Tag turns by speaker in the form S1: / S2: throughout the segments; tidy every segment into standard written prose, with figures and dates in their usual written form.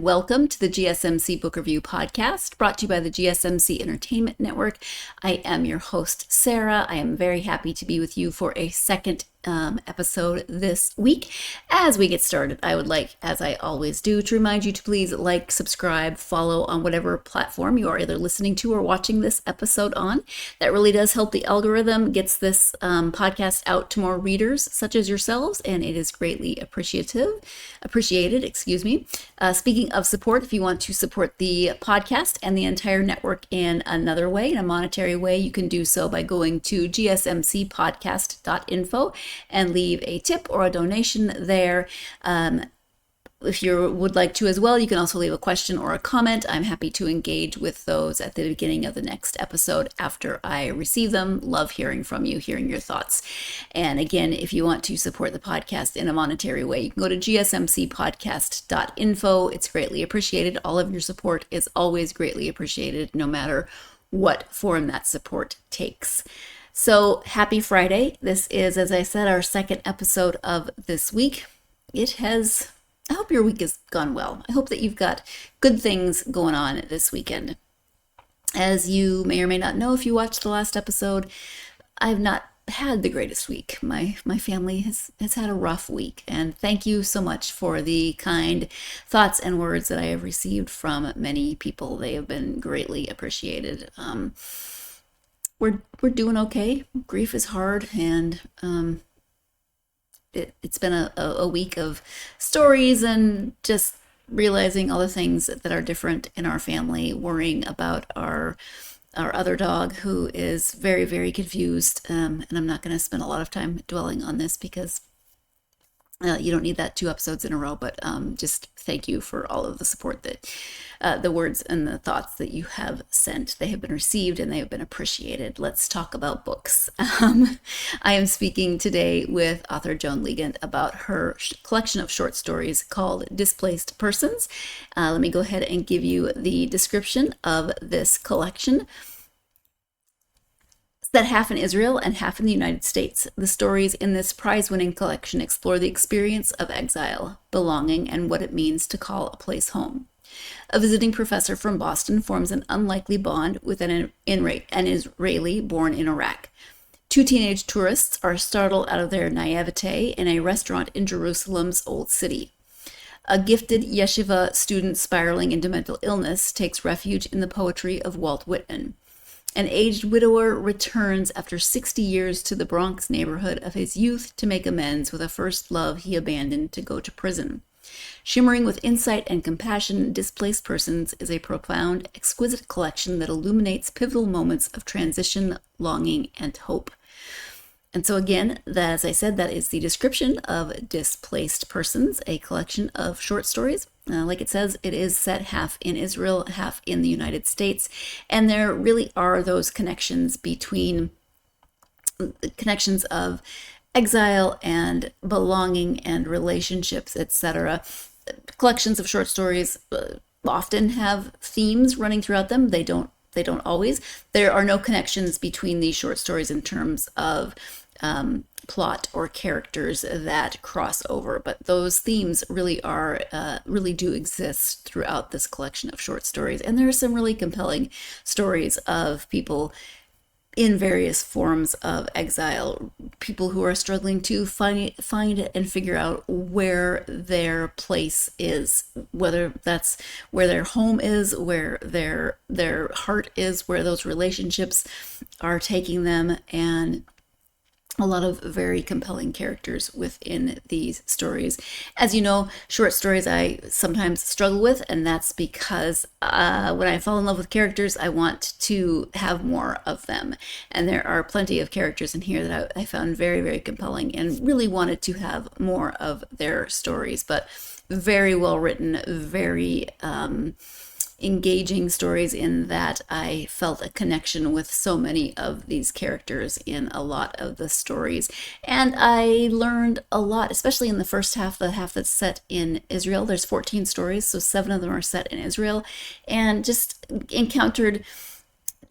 S1: welcome to the GSMC Book Review Podcast, brought to you by the GSMC Entertainment Network. I am your host, Sarah. I am very happy to be with you for a second episode this week. As we get started, I would like, as I always do, to remind you to please like, subscribe, follow on whatever platform you are either listening to or watching this episode on. That really does help the algorithm, gets this podcast out to more readers such as yourselves, and it is greatly appreciated. Speaking of support, if you want to support the podcast and the entire network in another way, in a monetary way, you can do so by going to gsmcpodcast.info and leave a tip or a donation there. If you would like to as well, you can also leave a question or a comment. I'm happy to engage with those at the beginning of the next episode after I receive them. Love hearing from you, hearing your thoughts. And again, if you want to support the podcast in a monetary way, you can go to gsmcpodcast.info. It's greatly appreciated. All of your support is always greatly appreciated, no matter what form that support takes. So happy Friday. This is, as I said, our second episode of this week. I hope your week has gone well. I hope that you've got good things going on this weekend. As you may or may not know, if you watched the last episode, I've not had the greatest week. My family has had a rough week, and thank you so much for the kind thoughts and words that I have received from many people. They have been greatly appreciated. We're doing okay. Grief is hard, and it's been a week of stories and just realizing all the things that are different in our family, worrying about our other dog, who is very, very confused. And I'm not going to spend a lot of time dwelling on this because you don't need that 2 episodes in a row, but just thank you for all of the support that the words and the thoughts that you have sent. They have been received and they have been appreciated. Let's talk about books. I am speaking today with author Joan Leegant about her collection of short stories called Displaced Persons. Let me go ahead and give you the description of this collection. Set half in Israel and half in the United States. The stories in this prize-winning collection explore the experience of exile, belonging, and what it means to call a place home. A visiting professor from Boston forms an unlikely bond with an Israeli born in Iraq. 2 teenage tourists are startled out of their naivete in a restaurant in Jerusalem's Old City. A gifted yeshiva student spiraling into mental illness takes refuge in the poetry of Walt Whitman. An aged widower returns after 60 years to the Bronx neighborhood of his youth to make amends with a first love he abandoned to go to prison. Shimmering with insight and compassion, Displaced Persons is a profound, exquisite collection that illuminates pivotal moments of transition, longing, and hope. And so again, as I said, that is the description of Displaced Persons, a collection of short stories. Like it says, it is set half in Israel, half in the United States. And there really are those connections between the connections of exile and belonging and relationships, etc. Collections of short stories often have themes running throughout them. They don't always. There are no connections between these short stories in terms of plot or characters that cross over, but those themes really do exist throughout this collection of short stories. And there are some really compelling stories of people in various forms of exile, people who are struggling to find and figure out where their place is, whether that's where their home is, where their heart is, where those relationships are taking them, and a lot of very compelling characters within these stories. As you know, short stories I sometimes struggle with, and that's because when I fall in love with characters, I want to have more of them. And there are plenty of characters in here that I found very, very compelling and really wanted to have more of their stories. But very well written, very engaging stories in that I felt a connection with so many of these characters in a lot of the stories. And I learned a lot, especially in the first half, the half that's set in Israel. There's 14 stories, so 7 of them are set in Israel, and just encountered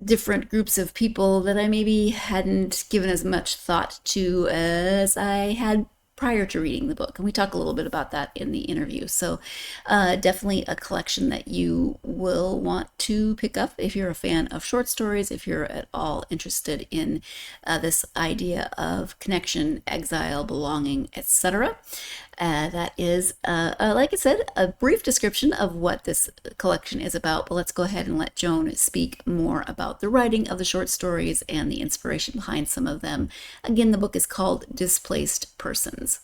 S1: different groups of people that I maybe hadn't given as much thought to as I had prior to reading the book. And we talk a little bit about that in the interview. So, definitely a collection that you will want to pick up if you're a fan of short stories, if you're at all interested in this idea of connection, exile, belonging, etc. That is, like I said, a brief description of what this collection is about, but let's go ahead and let Joan speak more about the writing of the short stories and the inspiration behind some of them. Again, the book is called Displaced Persons.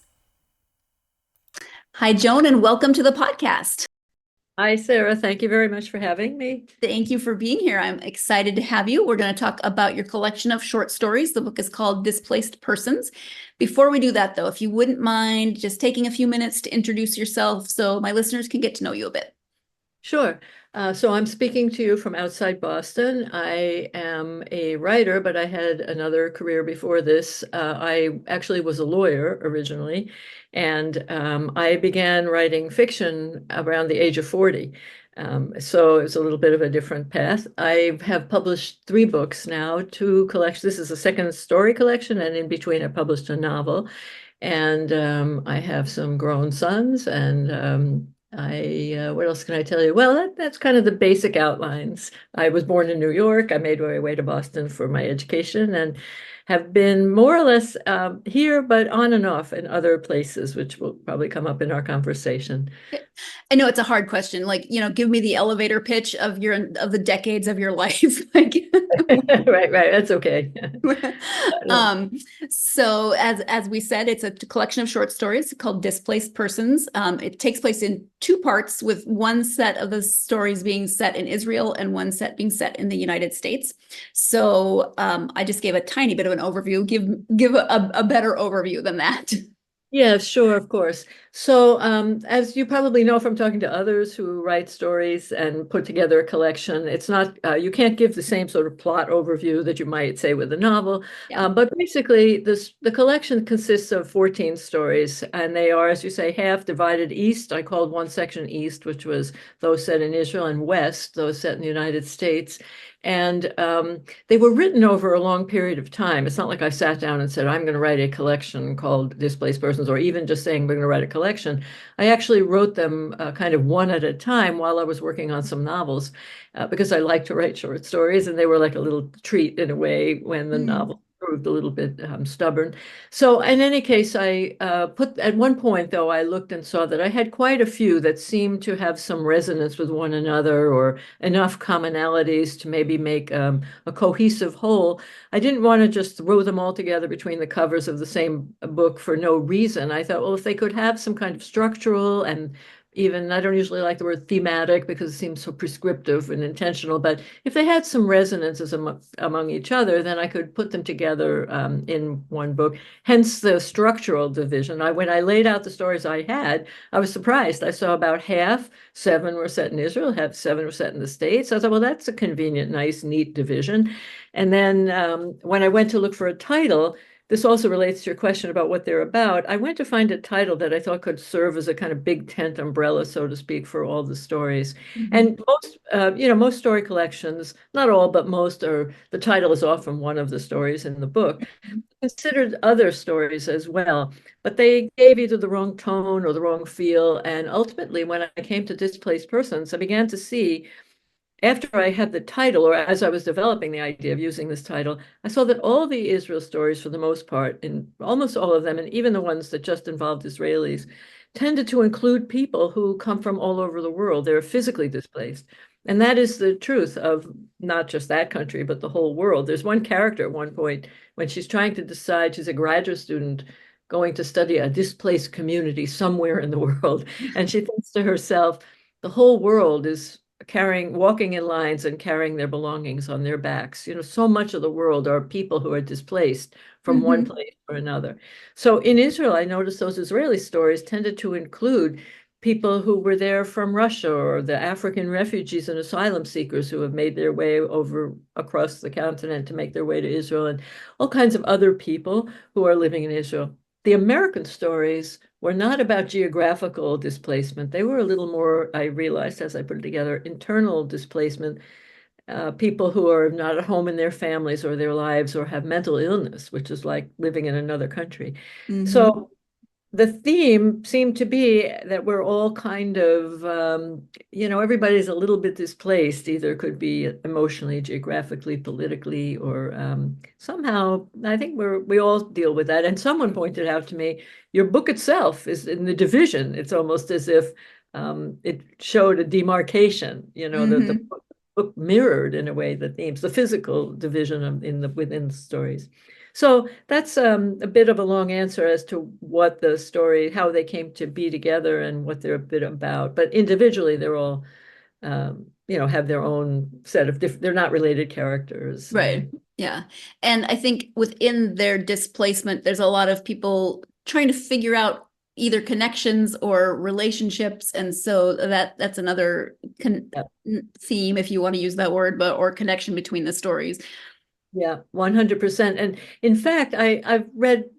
S1: Hi, Joan, and welcome to the podcast.
S2: Hi, Sarah. Thank you very much for having me.
S1: Thank you for being here. I'm excited to have you. We're going to talk about your collection of short stories. The book is called Displaced Persons. Before we do that, though, if you wouldn't mind just taking a few minutes to introduce yourself so my listeners can get to know you a bit.
S2: Sure. So I'm speaking to you from outside Boston. I am a writer, but I had another career before this. I actually was a lawyer originally, and I began writing fiction around the age of 40. So it's a little bit of a different path. I have published 3 books now, 2 collections. This is a second story collection, and in between I published a novel. And I have some grown sons, and what else can I tell you? Well, that's kind of the basic outlines. I was born in New York. I made my way to Boston for my education and have been more or less here, but on and off in other places, which will probably come up in our conversation.
S1: I know it's a hard question. Like, give me the elevator pitch of the decades of your life. Like,
S2: Right, that's okay.
S1: um, so as we said, it's a collection of short stories called Displaced Persons. It takes place in 2 parts, with one set of the stories being set in Israel and one set being set in the United States. So I just gave a tiny bit of an overview. Give a better overview than that.
S2: Yeah, sure, of course. So, as you probably know from talking to others who write stories and put together a collection, it's not, you can't give the same sort of plot overview that you might say with a novel.
S1: Yeah.
S2: But basically, the collection consists of 14 stories, and they are, as you say, half divided east. I called one section east, which was those set in Israel, and west, those set in the United States. And they were written over a long period of time. It's not like I sat down and said, I'm going to write a collection called Displaced Persons, or even just saying we're going to write a collection. I actually wrote them kind of one at a time while I was working on some novels, because I like to write short stories, and they were like a little treat in a way when the novel proved a little bit stubborn. So in any case, I at one point, though, I looked and saw that I had quite a few that seemed to have some resonance with one another, or enough commonalities to maybe make a cohesive whole. I didn't want to just throw them all together between the covers of the same book for no reason. I thought, well, if they could have some kind of structural, and even, I don't usually like the word thematic because it seems so prescriptive and intentional, but if they had some resonances among each other, then I could put them together in one book. Hence the structural division. When I laid out the stories I had, I was surprised. I saw about half, 7 were set in Israel, 7 were set in the States. I thought, well, that's a convenient, nice, neat division. And then when I went to look for a title, this also relates to your question about what they're about. I went to find a title that I thought could serve as a kind of big tent umbrella, so to speak, for all the stories. And most story collections, not all, but most, are the title is often one of the stories in the book. Considered other stories as well, but they gave either the wrong tone or the wrong feel. And ultimately, when I came to Displaced Persons, I began to see, after I had the title, or as I was developing the idea of using this title, I saw that all the Israel stories, for the most part, in almost all of them, and even the ones that just involved Israelis, tended to include people who come from all over the world. They're physically displaced. And that is the truth of not just that country, but the whole world. There's one character at one point when she's trying to decide, she's a graduate student going to study a displaced community somewhere in the world. And she thinks to herself, the whole world is walking in lines and carrying their belongings on their backs. So much of the world are people who are displaced from one place or another. So in Israel, I noticed those Israeli stories tended to include people who were there from Russia, or the African refugees and asylum seekers who have made their way over across the continent to make their way to Israel, and all kinds of other people who are living in Israel. The American stories were not about geographical displacement. They were a little more, I realized as I put it together, internal displacement, people who are not at home in their families or their lives, or have mental illness, which is like living in another country. So the theme seemed to be that we're all kind of, everybody's a little bit displaced, either could be emotionally, geographically, politically, or somehow, I think we all deal with that. And someone pointed out to me, your book itself is in the division. It's almost as if it showed a demarcation, that the
S1: Hmm.
S2: book mirrored in a way the themes, the physical division within the stories. So that's a bit of a long answer as to what the story, how they came to be together and what they're a bit about. But individually, they're all, have their own set of different, they're not related characters.
S1: Right. Yeah. And I think within their displacement, there's a lot of people trying to figure out either connections or relationships. And so that's another
S2: Yeah.
S1: theme, if you want to use that word, but or connection between the stories.
S2: Yeah, 100%. And in fact, I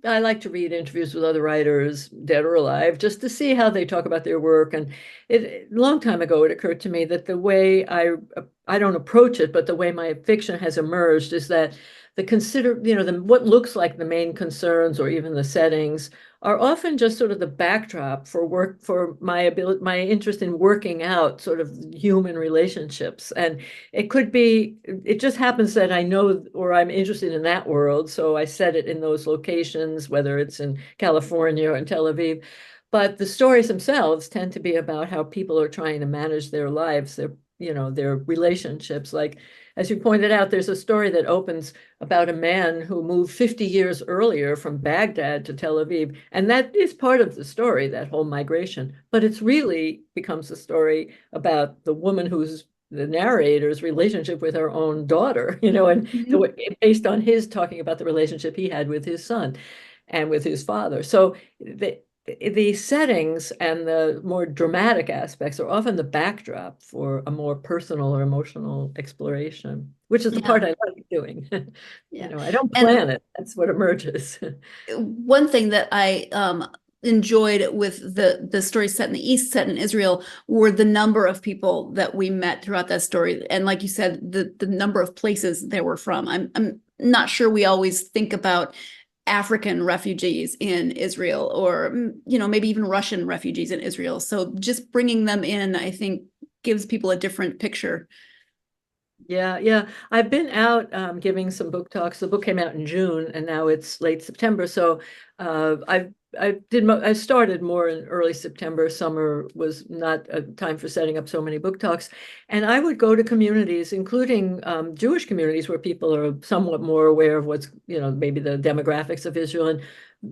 S2: like to read interviews with other writers, dead or alive, just to see how they talk about their work. And a long time ago, it occurred to me that the way I don't approach it, but the way my fiction has emerged is that what looks like the main concerns or even the settings are often just sort of the backdrop for my interest in working out sort of human relationships. And it just happens that I know or I'm interested in that world. So I set it in those locations, whether it's in California or in Tel Aviv. But the stories themselves tend to be about how people are trying to manage their lives, their relationships. Like, as you pointed out, there's a story that opens about a man who moved 50 years earlier from Baghdad to Tel Aviv. And that is part of the story, that whole migration. But it's really becomes a story about the woman who's the narrator's relationship with her own daughter, and
S1: Mhm.
S2: based on his talking about the relationship he had with his son and with his father. So the settings and the more dramatic aspects are often the backdrop for a more personal or emotional exploration, which is the
S1: Yeah.
S2: part I like doing.
S1: Yeah.
S2: I don't
S1: And
S2: plan it. That's what emerges.
S1: one thing that I enjoyed with the story set in the East, set in Israel, were the number of people that we met throughout that story, and like you said, the number of places they were from. I'm not sure we always think about African refugees in Israel, or maybe even Russian refugees in Israel. So just bringing them in, I think, gives people a different picture.
S2: Yeah, yeah. I've been out giving some book talks. The book came out in June, and now it's late September. So I started more in early September. Summer was not a time for setting up so many book talks, and I would go to communities, including Jewish communities, where people are somewhat more aware of what's maybe the demographics of Israel, and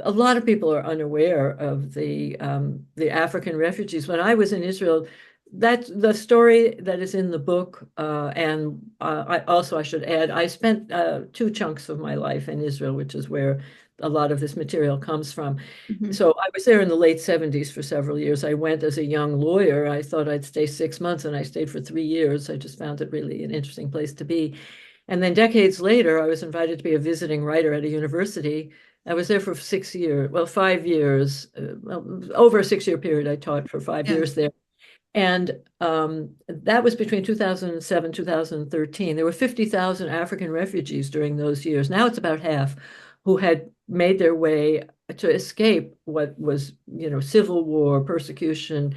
S2: a lot of people are unaware of the African refugees. When I was in Israel, that's the story that is in the book. And I should add, I spent two chunks of my life in Israel, which is where a lot of this material comes from.
S1: Mhm.
S2: So I was there in the late 70s for several years. I went as a young lawyer. I thought I'd stay 6 months, and I stayed for 3 years. I just found it really an interesting place to be. And then decades later, I was invited to be a visiting writer at a university. I was there for 6 years, well, 5 years, over a 6 year period. I taught for five
S1: Yeah.
S2: years there. And that was between 2007, 2013. There were 50,000 African refugees during those years. Now it's about half who had made their way to escape what was, civil war, persecution,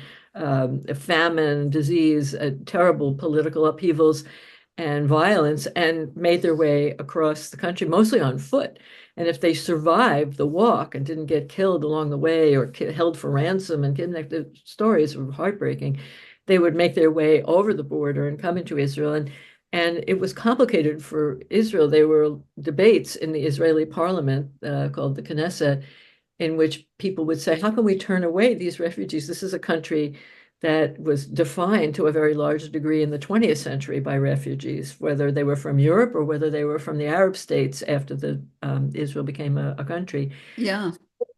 S2: famine, disease, terrible political upheavals and violence, and made their way across the country, mostly on foot. And if they survived the walk and didn't get killed along the way or held for ransom and kidnapped, the stories were heartbreaking. They would make their way over the border and come into Israel. And it was complicated for Israel. There were debates in the Israeli parliament called the Knesset, in which people would say, how can we turn away these refugees? This is a country that was defined to a very large degree in the 20th century by refugees, whether they were from Europe or whether they were from the Arab states after Israel became a country.
S1: Yeah.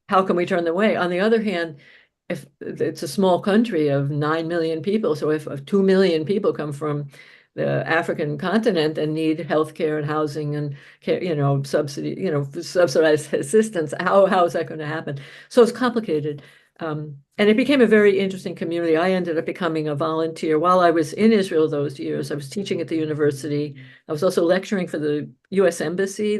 S2: How can we turn them away? On the other hand, if it's a small country of 9 million people, so if 2 million people come from the African continent and need healthcare and housing and care, subsidized assistance, how is that going to happen? So it's complicated. And it became a very interesting community. I ended up becoming a volunteer while I was in Israel those years. I was teaching at the university. I was also lecturing for the U.S. Embassy.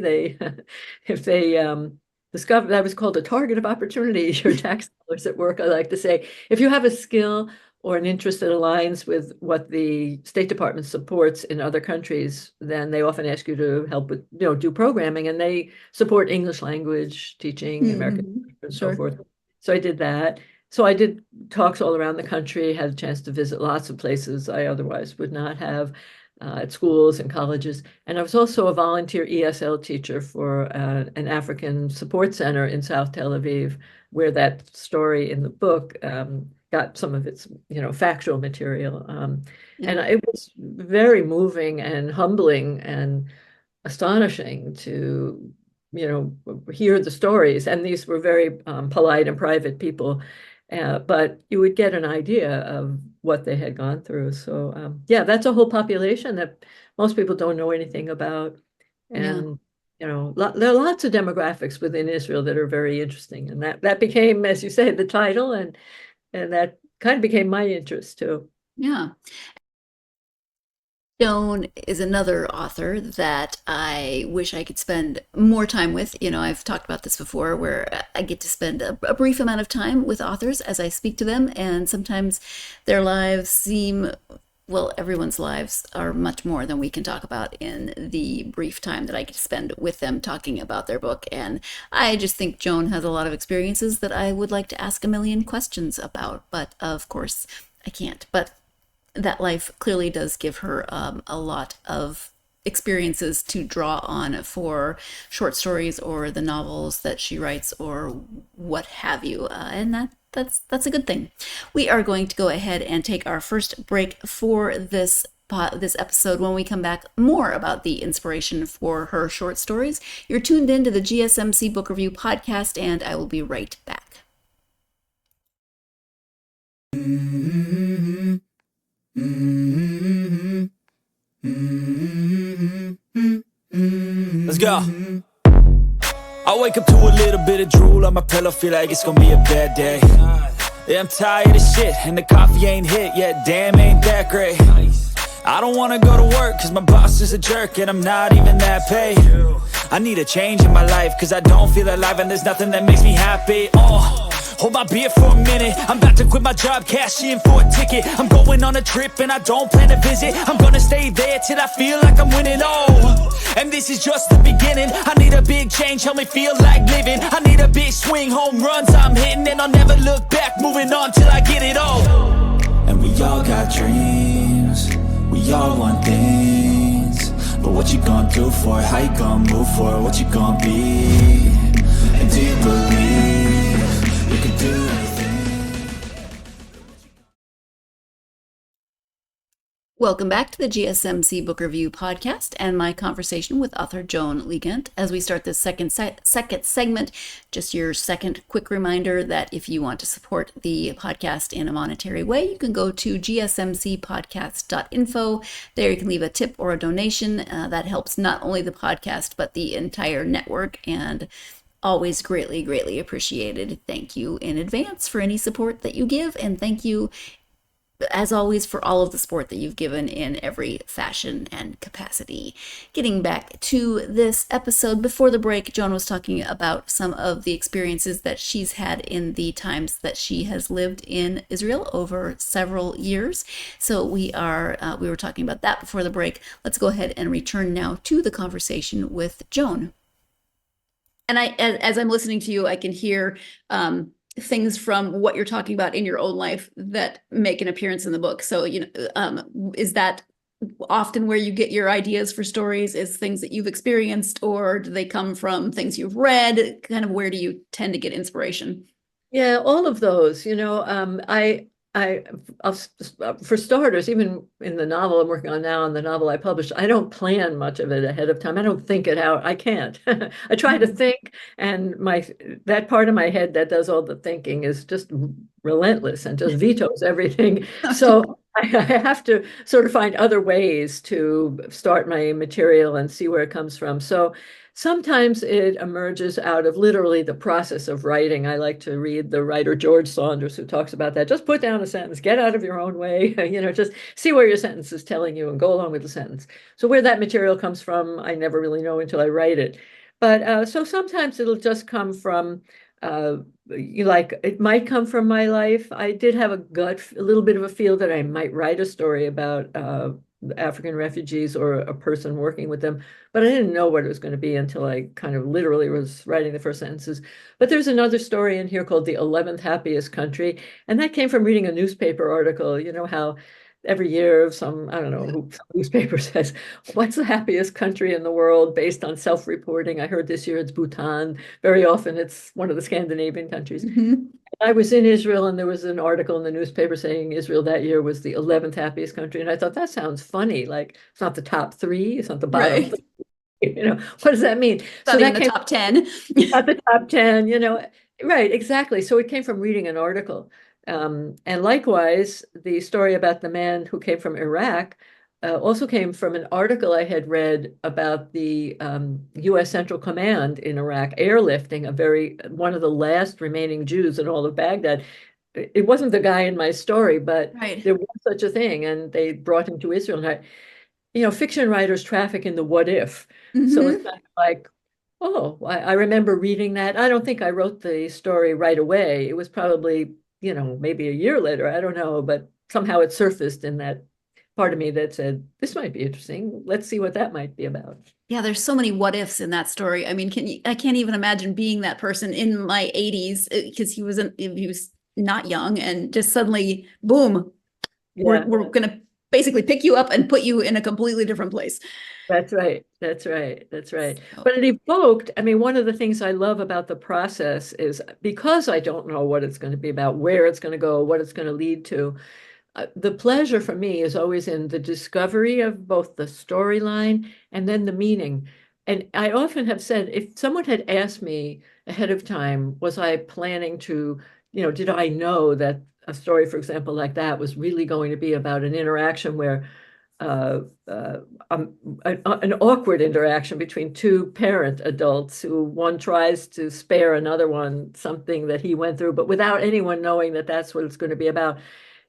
S2: If they discovered that was called a target of opportunity. Your tax dollars at work, I like to say. If you have a skill or an interest that aligns with what the State Department supports in other countries, then they often ask you to help with, do programming, and they support English language teaching, American
S1: Mm-hmm.
S2: and so
S1: Sure.
S2: forth. So I did that. So I did talks all around the country, had a chance to visit lots of places I otherwise would not have, at schools and colleges. And I was also a volunteer ESL teacher for an African support center in South Tel Aviv, where that story in the book got some of its, factual material. And
S1: Yeah.
S2: it was very moving and humbling and astonishing to, hear the stories. And these were very polite and private people, but you would get an idea of what they had gone through. So, yeah, that's a whole population that most people don't know anything about.
S1: Yeah.
S2: And, there are lots of demographics within Israel that are very interesting. And that became, as you say, the title, and that kind of became my interest too.
S1: Yeah. Joan is another author that I wish I could spend more time with. I've talked about this before, where I get to spend a brief amount of time with authors as I speak to them, and sometimes their lives seem, well, everyone's lives are much more than we can talk about in the brief time that I get to spend with them talking about their book. And I just think Joan has a lot of experiences that I would like to ask a million questions about, but of course I can't. But that life clearly does give her a lot of experiences to draw on for short stories or the novels that she writes or what have you, and that's a good thing. We are going to go ahead and take our first break for this episode. When we come back, more about the inspiration for her short stories. You're tuned in to the GSMC Book Review podcast, and I will be right back.
S3: Let's go. I wake up to a little bit of drool on my pillow, feel like it's gonna be a bad day. Yeah, I'm tired of shit, and the coffee ain't hit yet, damn, ain't that great. I don't wanna go to work, cause my boss is a jerk, and I'm not even that paid. I need a change in my life, cause I don't feel alive, and there's nothing that makes me happy. Hold my beer for a minute, I'm about to quit my job, cash in for a ticket. I'm going on a trip and I don't plan to visit. I'm gonna stay there till I feel like I'm winning, and this is just the beginning. I need a big change, help me feel like living. I need a big swing, home runs I'm hitting, and I'll never look back, moving on till I get it all. And we all got dreams, we all want things, but what you gonna do for it? How you gonna move for it? What you gonna be? And do you believe you can do anything?
S1: Welcome back to the GSMC Book Review podcast and my conversation with author Joan Leegant. As we start this second segment, just your second quick reminder that if you want to support the podcast in a monetary way, you can go to gsmcpodcast.info. There you can leave a tip or a donation. That helps not only the podcast, but the entire network, and always greatly, greatly appreciated. Thank you in advance for any support that you give, and thank you as always for all of the support that you've given in every fashion and capacity. Getting back to this episode, before the break, Joan was talking about some of the experiences that she's had in the times that she has lived in Israel over several years. So we were talking about that before the break. Let's go ahead and return now to the conversation with Joan. And as I'm listening to you, I can hear things from what you're talking about in your own life that make an appearance in the book. So, is that often where you get your ideas for stories, is things that you've experienced, or do they come from things you've read? Kind of where do you tend to get inspiration?
S2: Yeah, all of those, for starters, even in the novel I'm working on now and the novel I published, I don't plan much of it ahead of time. I don't think it out. I can't. I try to think, and that part of my head that does all the thinking is just relentless and just vetoes everything. So I have to sort of find other ways to start my material and see where it comes from. So sometimes it emerges out of literally the process of writing. I like to read the writer George Saunders, who talks about that. Just put down a sentence, get out of your own way, just see where your sentence is telling you and go along with the sentence. So where that material comes from, I never really know until I write it. But so sometimes it'll just come from like it might come from my life. I did have a little bit of a feel that I might write a story about African refugees or a person working with them, but I didn't know what it was going to be until I kind of literally was writing the first sentences. But there's another story in here called The 11th Happiest Country, and that came from reading a newspaper article. You know how every year some, I don't know, some newspaper says, what's the happiest country in the world based on self-reporting? I heard this year it's Bhutan. Very often it's one of the Scandinavian countries.
S1: Mhm.
S2: I was in Israel and there was an article in the newspaper saying Israel that year was the 11th happiest country. And I thought that sounds funny. Like it's not the top three, it's not the bottom
S1: Right.
S2: three. What does that mean?
S1: Not even the top 10.
S2: At the top 10, right, exactly. So it came from reading an article. And likewise, the story about the man who came from Iraq also came from an article I had read about the U.S. Central Command in Iraq airlifting one of the last remaining Jews in all of Baghdad. It wasn't the guy in my story, but
S1: Right.
S2: there was such a thing, and they brought him to Israel. And fiction writers traffic in the what if. So it's
S1: Mhm.
S2: kind of like, oh, I remember reading that. I don't think I wrote the story right away. It was probably, maybe a year later. I don't know, but somehow it surfaced in that part of me that said, this might be interesting. Let's see what that might be about.
S1: Yeah, there's so many what ifs in that story. I mean, I can't even imagine being that person in my 80s because he was not young and just suddenly boom,
S2: Yeah,
S1: we're going to basically pick you up and put you in a completely different place.
S2: that's right. That's right. That's right.
S1: So,
S2: But it evoked, I mean, one of the things I love about the process is because I don't know what it's going to be about, where it's going to go, what it's going to lead to. The pleasure for me is always in the discovery of both the storyline and then the meaning. And I often have said, if someone had asked me ahead of time, was I planning to, did I know that a story, for example, like that was really going to be about an interaction where uh, uh, um, an awkward interaction between two parent adults who one tries to spare another one something that he went through, but without anyone knowing that that's what it's going to be about,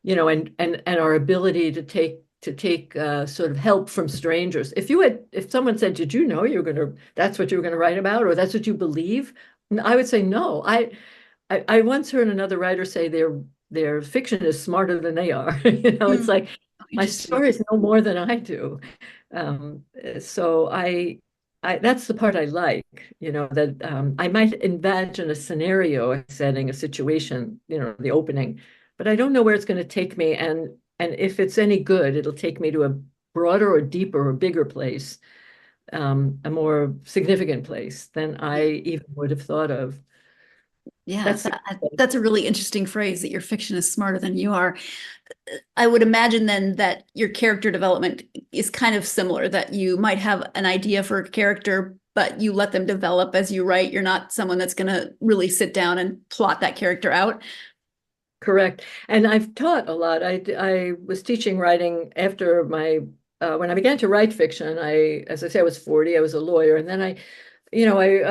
S2: and our ability to take sort of help from strangers. If someone said, "Did you know that's what you were going to write about, or that's what you believe?" I would say no. I once heard another writer say their fiction is smarter than they are. It's like my
S1: interesting.
S2: stories know more than I do. So that's the part I like, that I might imagine a scenario, a setting, a situation, the opening, but I don't know where it's going to take me. And if it's any good, it'll take me to a broader or deeper or bigger place, a more significant place than I even would have thought of.
S1: Yeah,
S2: That's the
S1: that's a really interesting phrase that your fiction is smarter than you are. I would imagine then that your character development is kind of similar, that you might have an idea for a character, but you let them develop as you write. You're not someone that's going to really sit down and plot that character out.
S2: correct. And I've taught a lot. I was teaching writing after when I began to write fiction. As I say, I was 40, I was a lawyer. And then I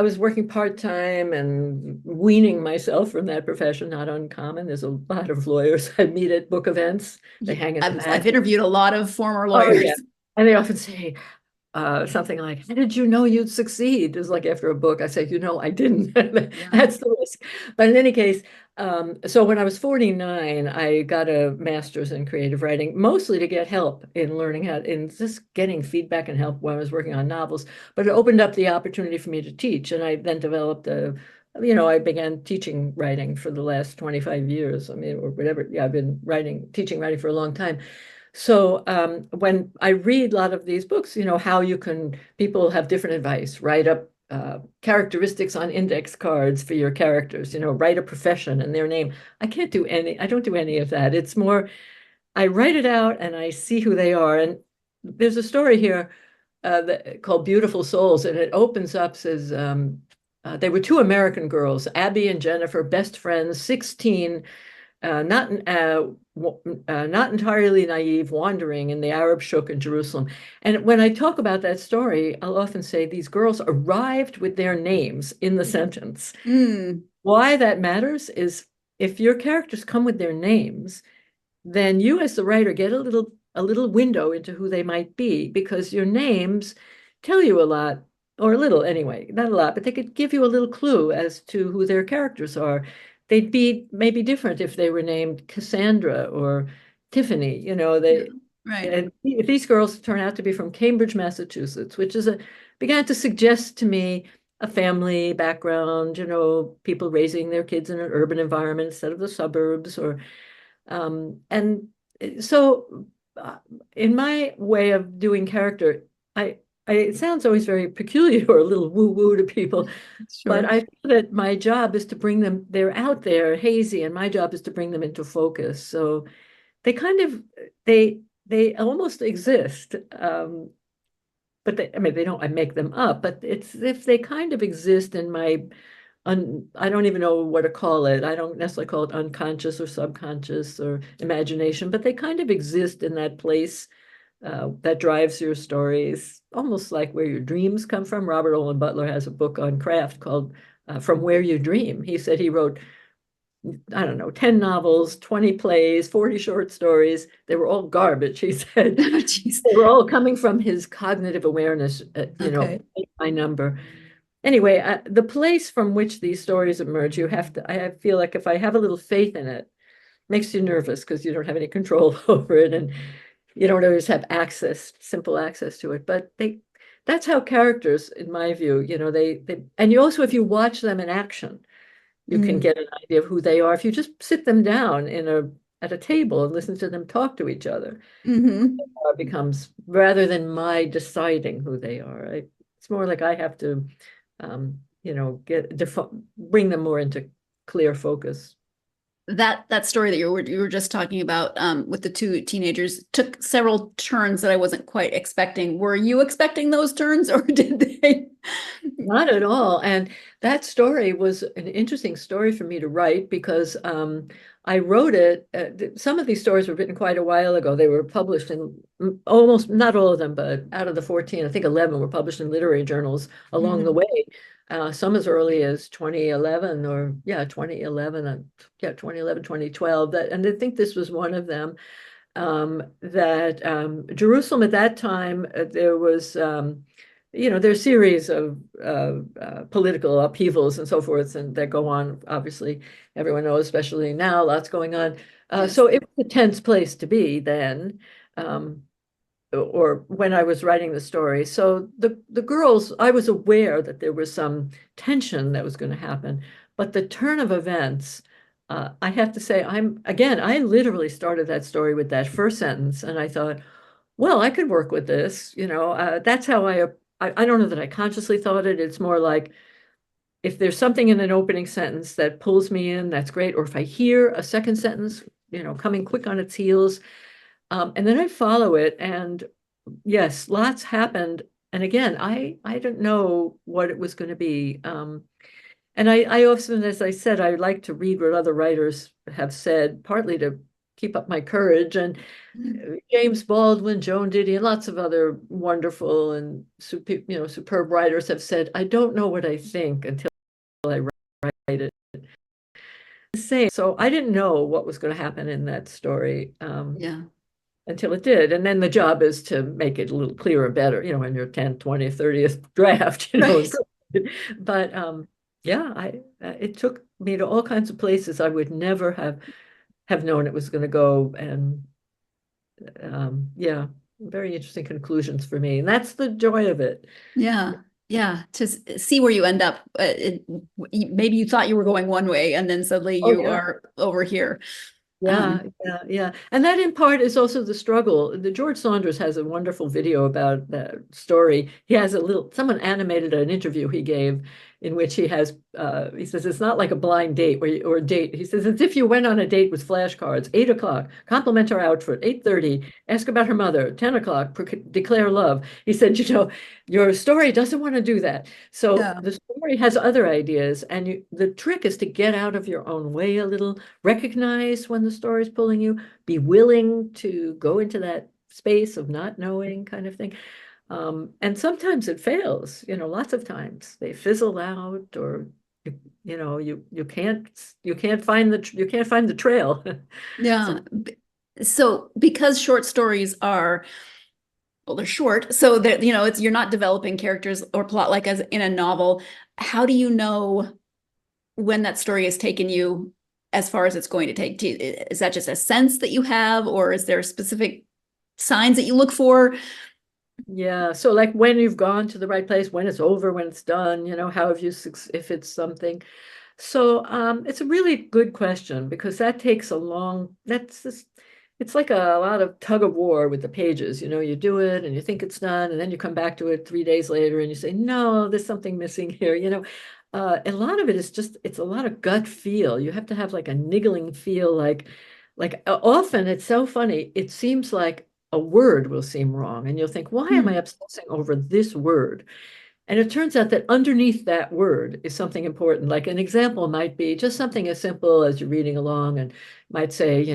S2: was working part-time and weaning myself from that profession, not uncommon. There's a lot of lawyers I meet at book events. They hang in the
S1: I've
S2: back.
S1: interviewed a lot of former
S2: Oh,
S1: lawyers.
S2: yeah. And they often say, something like, how did you know you'd succeed? It's like after a book, I say, I didn't.
S1: Yeah.
S2: That's the risk. But in any case, so when I was 49, I got a master's in creative writing, mostly to get help in just getting feedback and help when I was working on novels. But it opened up the opportunity for me to teach. And I then developed I began teaching writing for the last 25 years. I mean, or whatever. Yeah, I've been teaching writing for a long time. So when I read a lot of these books, how people have different advice, write up characteristics on index cards for your characters, write a profession and their name. I don't do any of that. It's more, I write it out and I see who they are. And there's a story here called Beautiful Souls, and it opens up as they were two American girls, Abby and Jennifer, best friends, 16, not entirely naive, wandering in the Arab Shuk in Jerusalem. And when I talk about that story, I'll often say these girls arrived with their names in the sentence.
S1: Mm.
S2: Why that matters is if your characters come with their names, then you as the writer get a little window into who they might be, because your names tell you a lot. or a little anyway, not a lot, but they could give you a little clue as to who their characters are. They'd be maybe different if they were named Cassandra or Tiffany,
S1: Yeah. Right.
S2: and if these girls turn out to be from Cambridge, Massachusetts, which began to suggest to me a family background, people raising their kids in an urban environment instead of the suburbs, and so in my way of doing character, it sounds always very peculiar or a little woo-woo to people, but
S1: Sure.
S2: I feel that my job is to bring them, they're out there hazy, and my job is to bring them into focus. So they kind of, they almost exist. But I mean, they don't, I make them up, but it's if they kind of exist in my, I don't even know what to call it. I don't necessarily call it unconscious or subconscious or imagination, but they kind of exist in that place that drives your stories, almost like where your dreams come from. Robert Owen Butler has a book on craft called From Where You Dream. He said he wrote, I don't know, 10 novels, 20 plays, 40 short stories. They were all garbage, he said.
S1: Oh, geez.
S2: They were all coming from his cognitive awareness,
S1: Okay.
S2: by number. Anyway, the place from which these stories emerge, I feel like if I have a little faith in it, makes you nervous because you don't have any control over it, and you don't always have simple access to it. But that's how characters, in my view, and you also, if you watch them in action, you can get an idea of who they are. If you just sit them down at a table and listen to them talk to each other,
S1: Mm-hmm.
S2: it becomes, rather than my deciding who they are, it's more like I have to, bring them more into clear focus.
S1: That story that you were just talking about with the two teenagers took several turns that I wasn't quite expecting. Were you expecting those turns, or did they?
S2: Not at all. And that story was an interesting story for me to write because I wrote it. Some of these stories were written quite a while ago. They were published in almost, not all of them, but out of the 14, I think 11 were published in literary journals along the way. Some as early as 2011 or 2011, 2011, 2012. And I think this was one of them. That Jerusalem at that time, there was, there's a series of political upheavals and so forth, and that go on, obviously, everyone knows, especially now, lots going on.
S1: Yes.
S2: So it was a tense place to be then. Or when I was writing the story. So the girls, I was aware that there was some tension that was going to happen, but the turn of events, I have to say, I literally started that story with that first sentence, and I thought, well, I could work with this, that's how I don't know that I consciously thought it. It's more like, if there's something in an opening sentence that pulls me in, that's great. Or if I hear a second sentence, coming quick on its heels, and then I follow it, and yes, lots happened. And again, I didn't know what it was going to be. And I often, as I said, I like to read what other writers have said, partly to keep up my courage. And James Baldwin, Joan Didion, lots of other wonderful and superb writers have said, I don't know what I think until I write it. So I didn't know what was going to happen in that story.
S1: Yeah.
S2: Until it did. And then the job is to make it a little clearer, better, in your 10th, 20th, 30th draft,
S1: Right.
S2: But it took me to all kinds of places I would never have known it was going to go. And very interesting conclusions for me. And that's the joy of it.
S1: Yeah. Yeah. To see where you end up. Maybe you thought you were going one way, and then suddenly you are over here.
S2: Yeah. And that in part is also the struggle. The George Saunders has a wonderful video about that story. He has someone animated an interview he gave in which he says, it's not like a blind date or a date. He says, it's if you went on a date with flashcards, 8 o'clock, compliment her outfit, 8:30, ask about her mother, 10 o'clock, declare love. He said, your story doesn't want to do that. So the story has other ideas, and the trick is to get out of your own way a little, recognize when the story is pulling you, be willing to go into that space of not knowing kind of thing. And sometimes it fails, lots of times they fizzle out, or you can't find the trail.
S1: Yeah. So because short stories are Well, they're short, so that it's you're not developing characters or plot like as in a novel. How do you know when that story has taken you as far as it's going to take? Is that just a sense that you have, or is there specific signs that you look for?
S2: Yeah, so like when you've gone to the right place, when it's over, when it's done, how have you, if it's something. So it's a really good question because that takes a long, it's like a lot of tug of war with the pages. You do it and you think it's done, and then you come back to it 3 days later and you say, no, there's something missing here. A lot of it is just, it's a lot of gut feel. You have to have like a niggling feel, often it's so funny. It seems like a word will seem wrong, and you'll think, why am I obsessing over this word? And it turns out that underneath that word is something important. Like an example might be just something as simple as you're reading along and might say,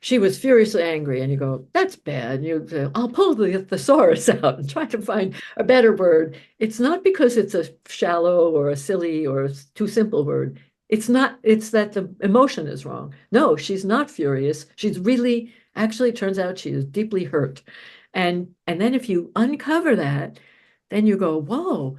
S2: she was furiously angry. And you go, that's bad. And you say, I'll pull the thesaurus out and try to find a better word. It's not because it's a shallow or a silly or a too simple word. It's not, it's that the emotion is wrong. No, she's not furious. She's really, actually, it turns out she is deeply hurt. And then if you uncover that, then you go, whoa,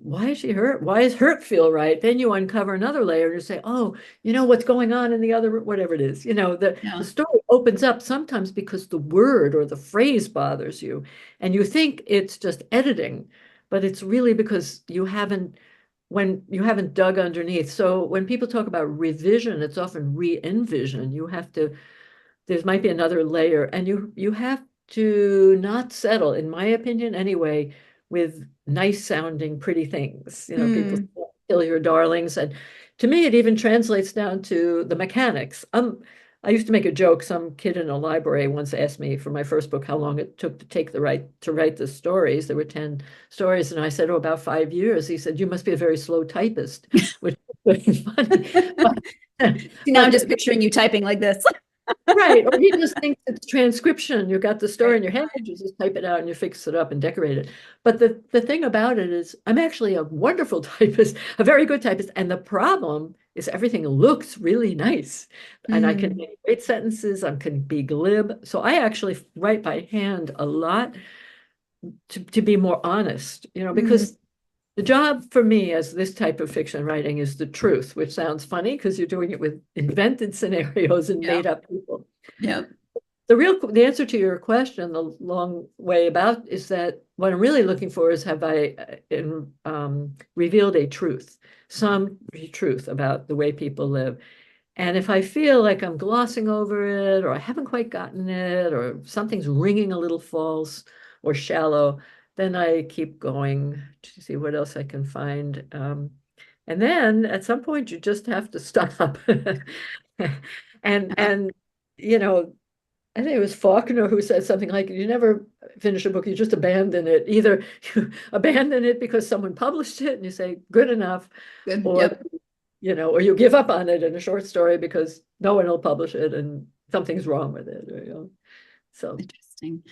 S2: why is she hurt? Why does hurt feel right? Then you uncover another layer and you say, oh, what's going on in the other, whatever it is. The story opens up sometimes because the word or the phrase bothers you. And you think it's just editing, but it's really because when you haven't dug underneath. So when people talk about revision, it's often re-envision. There might be another layer, and you have to not settle, in my opinion anyway, with nice sounding pretty things. People kill your darlings. And to me, it even translates down to the mechanics. I used to make a joke. Some kid in a library once asked me for my first book how long it took to write the stories. There were 10 stories, and I said, oh, about 5 years. He said, you must be a very slow typist, which was very funny.
S1: Now I'm just picturing you typing like this.
S2: Right. Or he just thinks it's transcription. You got the story in your head, you just type it out and you fix it up and decorate it. But the thing about it is I'm actually a wonderful typist, a very good typist. And the problem is everything looks really nice. And I can make great sentences, I can be glib. So I actually write by hand a lot to be more honest, because the job for me as this type of fiction writing is the truth, which sounds funny because you're doing it with invented scenarios and made up people.
S1: Yeah.
S2: The answer to your question, the long way about, is that what I'm really looking for is, have I revealed a truth, some truth about the way people live? And if I feel like I'm glossing over it, or I haven't quite gotten it, or something's ringing a little false or shallow, then I keep going to see what else I can find. And then at some point you just have to stop. and I think it was Faulkner who said something like, you never finish a book, you just abandon it. Either you abandon it because someone published it and you say, good enough,
S1: Good.
S2: or or you give up on it in a short story because no one will publish it and something's wrong with it. So
S1: interesting.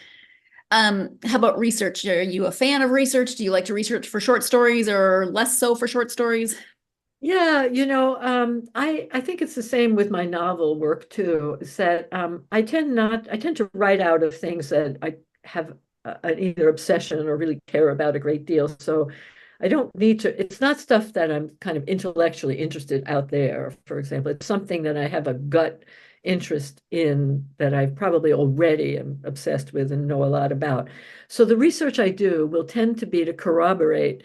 S1: How about research? Are you a fan of research? Do you like to research for short stories or less so for short stories?
S2: Yeah, I think it's the same with my novel work too, is that I tend to write out of things that I have an either obsession or really care about a great deal. So I don't need to, it's not stuff that I'm kind of intellectually interested out there, for example. It's something that I have a gut interest in, that I probably already am obsessed with and know a lot about. So the research I do will tend to be to corroborate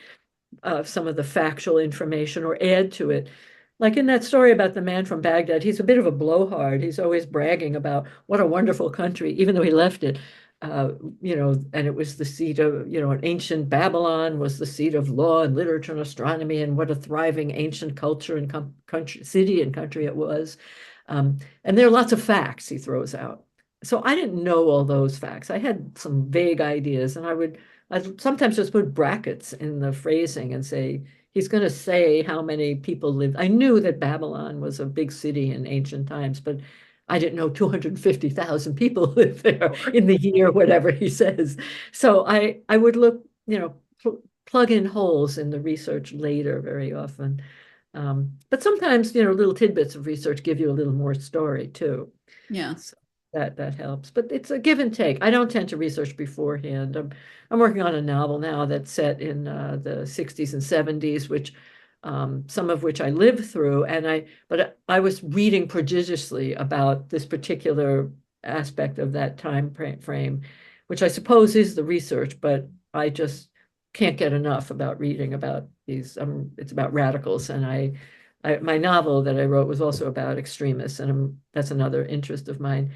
S2: some of the factual information or add to it. Like in that story about the man from Baghdad, he's a bit of a blowhard. He's always bragging about what a wonderful country, even though he left it. And it was the seat of, an ancient Babylon was the seat of law and literature and astronomy, and what a thriving ancient culture and country, city and country it was. And there are lots of facts he throws out. So I didn't know all those facts. I had some vague ideas, and I'd sometimes just put brackets in the phrasing and say, he's going to say how many people lived. I knew that Babylon was a big city in ancient times, but I didn't know 250,000 people lived there in the year, whatever he says. So I would look, plug in holes in the research later very often. But sometimes, little tidbits of research give you a little more story too.
S1: Yeah.
S2: that helps. But it's a give and take. I don't tend to research beforehand. I'm working on a novel now that's set in the 60s and 70s, which some of which I lived through, but I was reading prodigiously about this particular aspect of that time frame, which I suppose is the research, but I just can't get enough about reading about these. It's about radicals, and my novel that I wrote was also about extremists, and that's another interest of mine.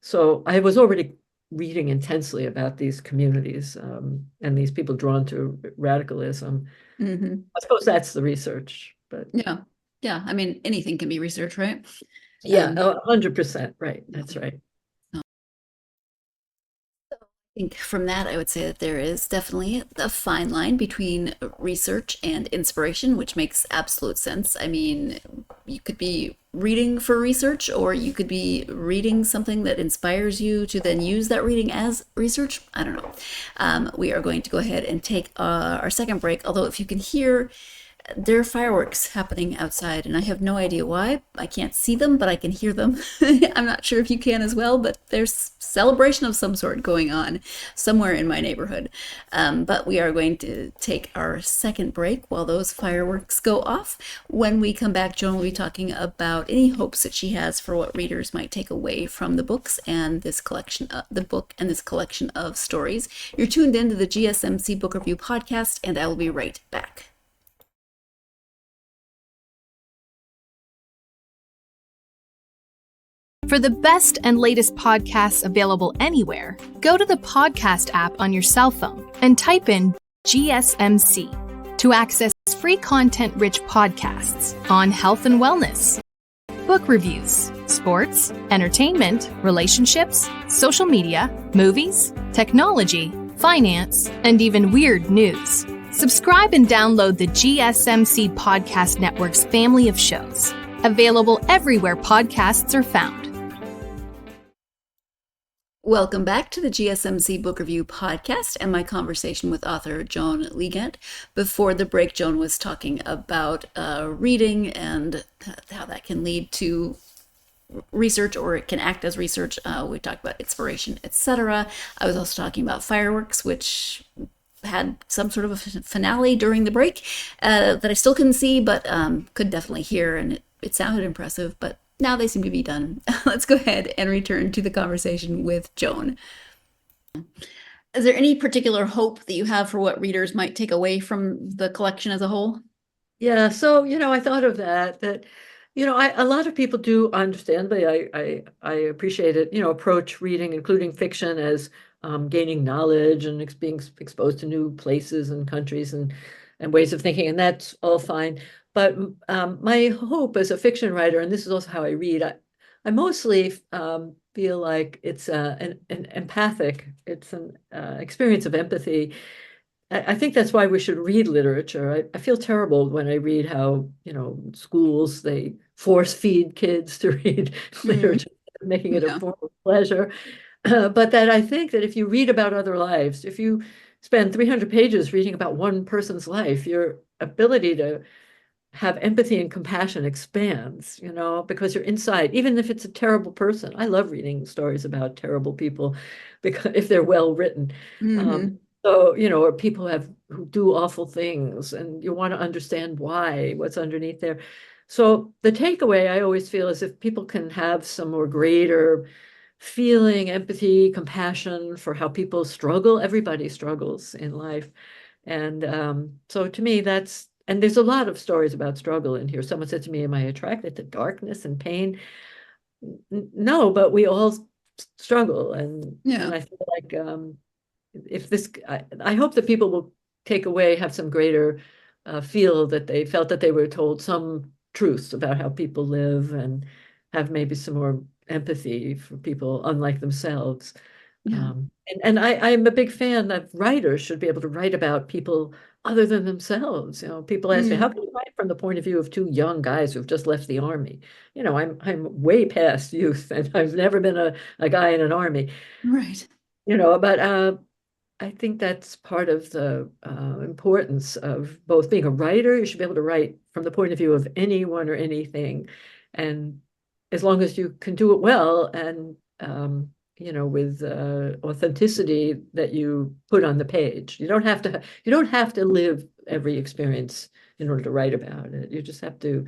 S2: So I was already reading intensely about these communities and these people drawn to radicalism.
S1: Mm-hmm.
S2: I suppose that's the research, but
S1: Yeah. Yeah. I mean, anything can be research, right?
S2: yeah, 100%. Right. That's right.
S1: I think from that, I would say that there is definitely a fine line between research and inspiration, which makes absolute sense. I mean, you could be reading for research, or you could be reading something that inspires you to then use that reading as research. I don't know. We are going to go ahead and take our second break, although if you can hear, there are fireworks happening outside, and I have no idea why. I can't see them, but I can hear them. I'm not sure if you can as well, but there's celebration of some sort going on somewhere in my neighborhood. But we are going to take our second break while those fireworks go off. When we come back, Joan will be talking about any hopes that she has for what readers might take away from the books and this collection, the book and this collection of stories. You're tuned into the GSMC Book Review podcast, and I will be right back.
S4: For the best and latest podcasts available anywhere, go to the podcast app on your cell phone and type in GSMC to access free content-rich podcasts on health and wellness, book reviews, sports, entertainment, relationships, social media, movies, technology, finance, and even weird news. Subscribe and download the GSMC Podcast Network's family of shows, available everywhere podcasts are found.
S1: Welcome back to the GSMC Book Review podcast and my conversation with author Joan Leegant. Before the break, Joan was talking about reading and how that can lead to research, or it can act as research. We talked about inspiration, etc. I was also talking about fireworks, which had some sort of a finale during the break that I still couldn't see, but could definitely hear, and it sounded impressive, but now they seem to be done. Let's go ahead and return to the conversation with Joan. Is there any particular hope that you have for what readers might take away from the collection as a whole?
S2: Yeah, so I thought of that a lot of people do understandably, I appreciate it, approach reading, including fiction, as gaining knowledge and being exposed to new places and countries and ways of thinking, and that's all fine. But my hope as a fiction writer, and this is also how I read, I mostly feel like it's an empathic, it's an experience of empathy. I think that's why we should read literature. I feel terrible when I read how, schools, they force feed kids to read literature, making it a form of pleasure. But that I think that if you read about other lives, if you spend 300 pages reading about one person's life, your ability to have empathy and compassion expands, because you're inside, even if it's a terrible person. I love reading stories about terrible people because if they're well written. So, or people who do awful things, and you want to understand why, what's underneath there. So the takeaway I always feel is if people can have some more greater feeling, empathy, compassion for how people struggle, everybody struggles in life. And so to me, and there's a lot of stories about struggle in here. Someone said to me, am I attracted to darkness and pain? No, but we all struggle. And I feel like if this, I hope that people will take away, have some greater feel that they felt that they were told some truths about how people live, and have maybe some more empathy for people unlike themselves. And I'm a big fan that writers should be able to write about people other than themselves. People ask me, how can you write from the point of view of two young guys who've just left the army? I'm way past youth, and I've never been a guy in an army.
S1: Right.
S2: But I think that's part of the importance of both being a writer. You should be able to write from the point of view of anyone or anything. And as long as you can do it well and with authenticity that you put on the page. You don't have to live every experience in order to write about it. You just have to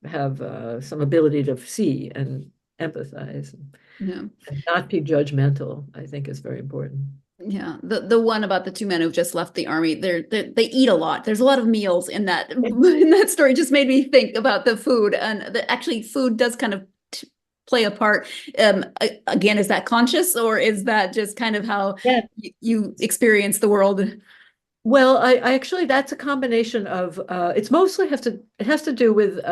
S2: have some ability to see and empathize and not be judgmental, I think is very important.
S1: Yeah, the one about the two men who've just left the army, they eat a lot. There's a lot of meals in that story. Just made me think about the food, and actually food does kind of play a part. Again, is that conscious, or is that just kind of how you experience the world?
S2: Well, I actually, that's a combination of it's mostly it has to do with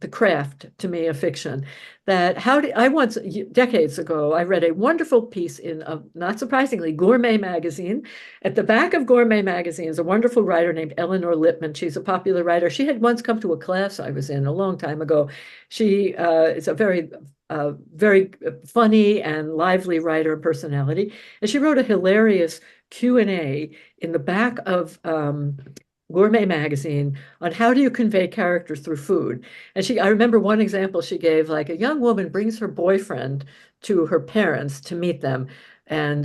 S2: the craft, to me, of fiction. That decades ago, I read a wonderful piece in, not surprisingly, Gourmet magazine. At the back of Gourmet magazine is a wonderful writer named Eleanor Lippman. She's a popular writer. She had once come to a class I was in a long time ago. She is a very funny and lively writer and personality. And she wrote a hilarious Q&A in the back of Gourmet magazine on how do you convey character through food. And I remember one example she gave, like a young woman brings her boyfriend to her parents to meet them. And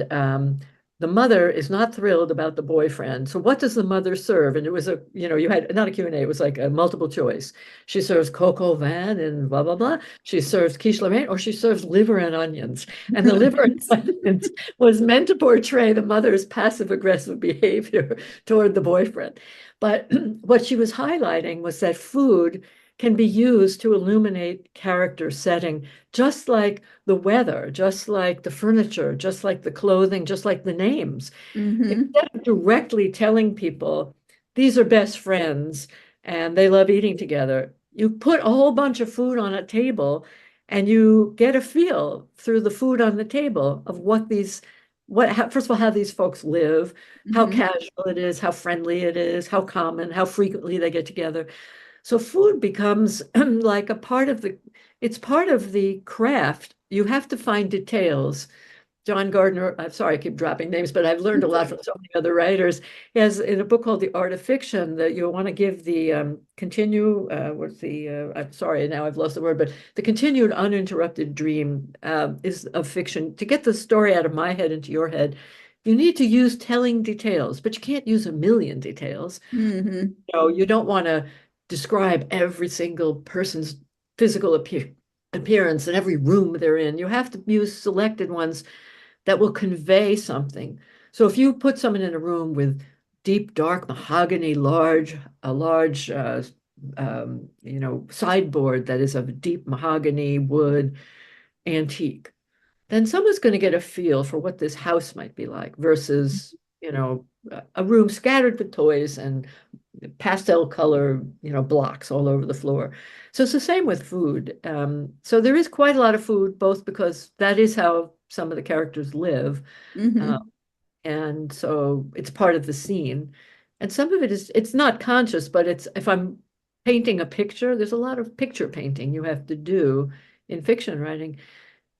S2: the mother is not thrilled about the boyfriend. So what does the mother serve? And it was you had not a Q&A, it was like a multiple choice. She serves coq au vin and blah, blah, blah. She serves quiche Lorraine, or she serves liver and onions. And the liver and onions was meant to portray the mother's passive aggressive behavior toward the boyfriend. But what she was highlighting was that food can be used to illuminate character setting, just like the weather, just like the furniture, just like the clothing, just like the names. Instead of directly telling people, these are best friends and they love eating together, you put a whole bunch of food on a table and you get a feel through the food on the table of first of all, how these folks live, how casual it is, how friendly it is, how common, how frequently they get together. So food becomes like it's part of the craft. You have to find details. John Gardner, I'm sorry, I keep dropping names, but I've learned a lot from so many other writers. He has in a book called The Art of Fiction that you want to give the I'm sorry, now I've lost the word, but the continued uninterrupted dream is of fiction. To get the story out of my head into your head, you need to use telling details, but you can't use a million details. You don't want to describe every single person's physical appearance and every room they're in. You have to use selected ones that will convey something. So if you put someone in a room with deep, dark mahogany, a large sideboard that is of deep mahogany wood antique, then someone's going to get a feel for what this house might be like versus, a room scattered with toys and pastel color, blocks all over the floor. So it's the same with food. So there is quite a lot of food, both because that is how some of the characters live. And so it's part of the scene. And some of it's not conscious, but if I'm painting a picture, there's a lot of picture painting you have to do in fiction writing.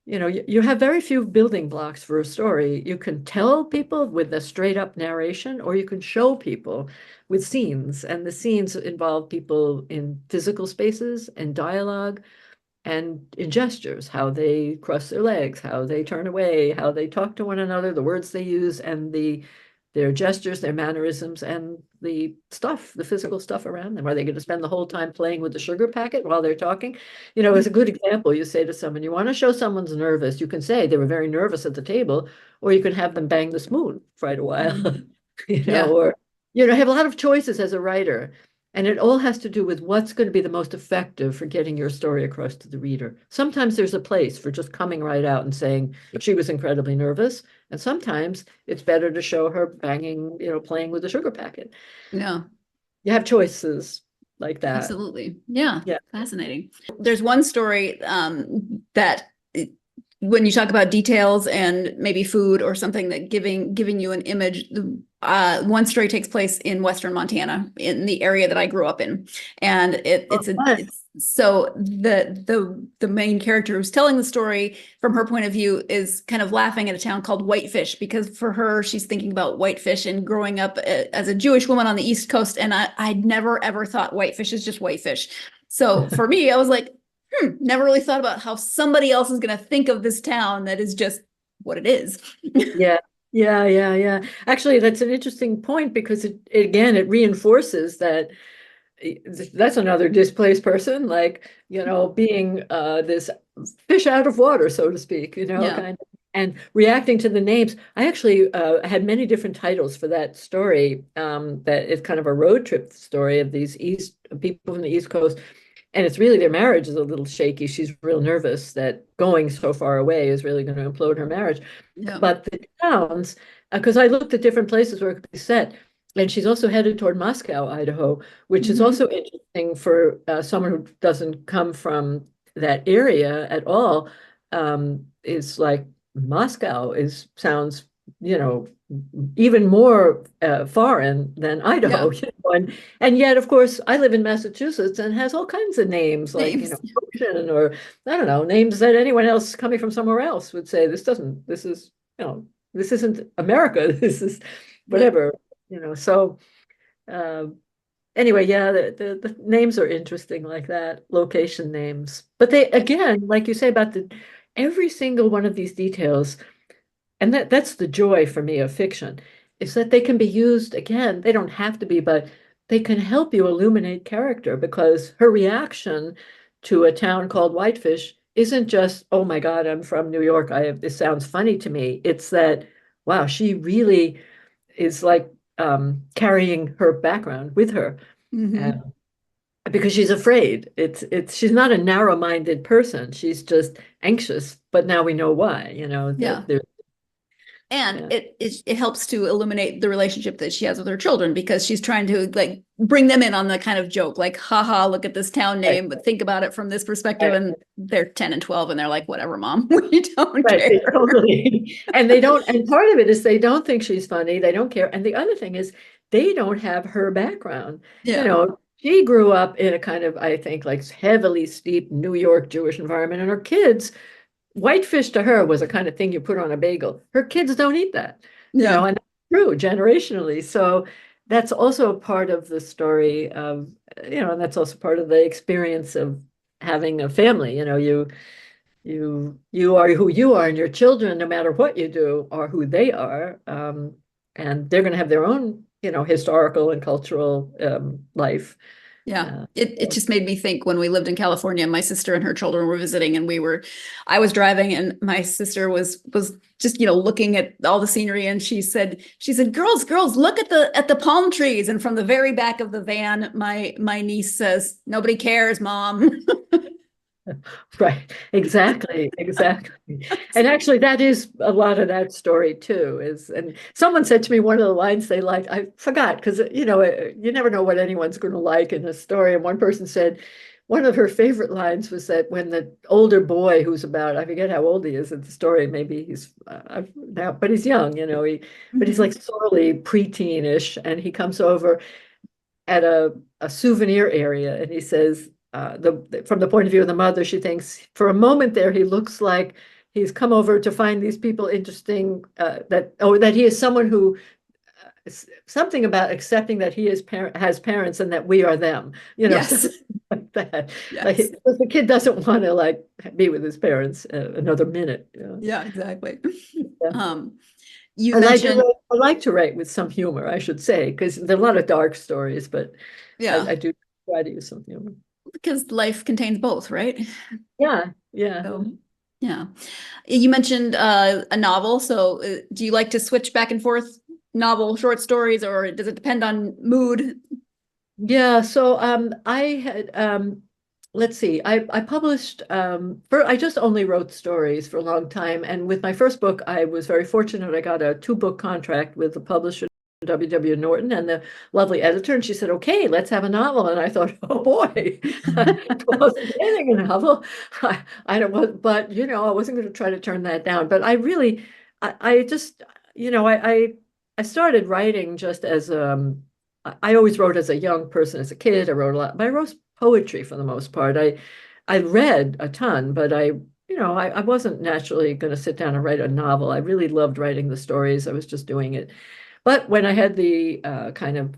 S2: You have very few building blocks for a story. You can tell people with a straight up narration, or you can show people with scenes. And the scenes involve people in physical spaces and dialogue and in gestures, how they cross their legs, how they turn away, how they talk to one another, the words they use, and their gestures, their mannerisms, and the physical stuff around them. Are they going to spend the whole time playing with the sugar packet while they're talking? As a good example, you say to someone, you want to show someone's nervous, you can say they were very nervous at the table, or you can have them bang the spoon for quite a while, or, have a lot of choices as a writer. And it all has to do with what's going to be the most effective for getting your story across to the reader. Sometimes there's a place for just coming right out and saying she was incredibly nervous. And sometimes it's better to show her banging, playing with the sugar packet.
S1: Yeah.
S2: You have choices like that.
S1: Absolutely. Yeah. Fascinating. There's one story that when you talk about details and maybe food or something that giving you an image, one story takes place in Western Montana, in the area that I grew up in, and so the main character who's telling the story from her point of view is kind of laughing at a town called Whitefish, because for her, she's thinking about whitefish and growing up as a Jewish woman on the East Coast, and I'd never ever thought whitefish is just whitefish. So for me, I was like, never really thought about how somebody else is going to think of this town that is just what it is.
S2: Yeah, yeah. Actually, that's an interesting point because again, it reinforces that that's another displaced person, like, being this fish out of water, so to speak,
S1: Yeah.
S2: kind of, and reacting to the names. I actually had many different titles for that story. That is kind of a road trip story of these people from the East Coast. And it's really their marriage is a little shaky. She's real nervous that going so far away is really going to implode her marriage.
S1: Yeah.
S2: But the towns, because I looked at different places where it could be set, and she's also headed toward Moscow, Idaho, which is also interesting for someone who doesn't come from that area at all. Is like Moscow sounds, even more foreign than Idaho. And yet, of course, I live in Massachusetts and has all kinds of names like, ocean, or I don't know, names that anyone else coming from somewhere else would say, this isn't America. This is whatever, so anyway, yeah, the names are interesting like that, location names. But they, again, like you say about every single one of these details, and that's the joy for me of fiction, is that they can be used, again, they don't have to be, but they can help you illuminate character, because her reaction to a town called Whitefish isn't just, oh my God, I'm from New York, this sounds funny to me. It's that, wow, she really is like carrying her background with her. Because she's afraid. She's not a narrow-minded person. She's just anxious, but now we know why,
S1: Yeah. And it helps to illuminate the relationship that she has with her children, because she's trying to like bring them in on the kind of joke, like, haha, look at this town name, but think about it from this perspective. And they're 10 and 12 and they're like, whatever, mom, we don't care.
S2: Totally. And part of it is they don't think she's funny. They don't care. And the other thing is they don't have her background. She grew up in a kind of, I think, like heavily steeped New York Jewish environment, and her kids, whitefish to her was a kind of thing you put on a bagel. Her kids don't eat that, and that's true generationally. So that's also a part of the story of, and that's also part of the experience of having a family. You are who you are, and your children, no matter what you do, are who they are, and they're going to have their own, historical and cultural life.
S1: Yeah, it just made me think when we lived in California, my sister and her children were visiting, and I was driving, and my sister was just, looking at all the scenery, and she said, girls, look at the palm trees. And from the very back of the van, my niece says, nobody cares, mom.
S2: Right, exactly. And actually that is a lot of that story too, and someone said to me, one of the lines they liked, I forgot, because you never know what anyone's going to like in a story, and one person said one of her favorite lines was that when the older boy, who's about, I forget how old he is in the story, maybe he's now, but he's young, but he's like sorely preteen-ish, and he comes over at a souvenir area, and he says, from the point of view of the mother, she thinks for a moment there he looks like he's come over to find these people interesting, that he is someone who something about accepting that he has parents and that we are them,
S1: Yes.
S2: like that.
S1: Yes.
S2: Like, the kid doesn't want to like be with his parents another minute.
S1: Yeah, exactly.
S2: Yeah.
S1: You mentioned
S2: I like to write with some humor, I should say, because there are a lot of dark stories, but I do try to use some humor.
S1: Because life contains both, right?
S2: Yeah.
S1: So, yeah. You mentioned a novel. So do you like to switch back and forth novel, short stories, or does it depend on mood?
S2: Yeah. So I had let's see, I published I just only wrote stories for a long time. And with my first book, I was very fortunate. I got a 2-book contract with the publisher W.W. Norton and the lovely editor, and she said, okay, let's have a novel. And I thought, oh boy, I wasn't getting a novel. I don't want, but I wasn't going to try to turn that down. But I just, I started writing just as I always wrote as a young person, as a kid. I wrote a lot, but I wrote poetry for the most part. I read a ton, but I wasn't naturally going to sit down and write a novel. I really loved writing the stories. I was just doing it. But when I had the kind of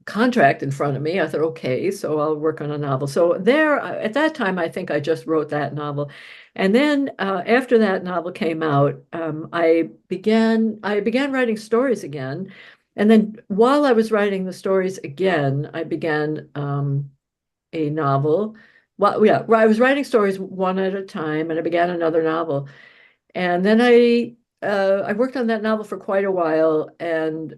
S2: contract in front of me. I thought, okay, so I'll work on a novel. So there, at that time, I think I just wrote that novel. And then after that novel came out, I began writing stories again. And then while I was writing the stories again, I began a novel. Well, yeah, I was writing stories one at a time, and I began another novel. And then I worked on that novel for quite a while, and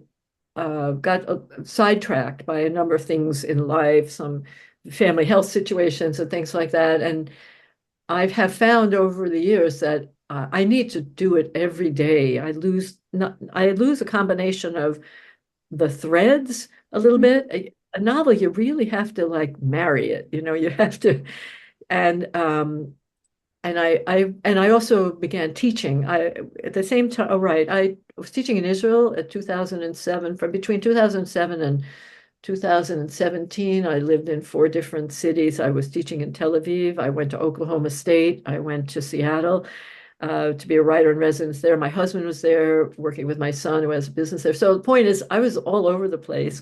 S2: got sidetracked by a number of things in life, some family health situations and things like that. And I have found over the years that I need to do it every day. I lose a combination of the threads a little bit. A novel, you really have to like marry it. You have to, and I also began teaching. At the same time, oh right, I was teaching in Israel at 2007. From between 2007 and 2017, I lived in 4 different cities. I was teaching in Tel Aviv. I went to Oklahoma State. I went to Seattle to be a writer in residence there. My husband was there working with my son who has a business there. So the point is, I was all over the place,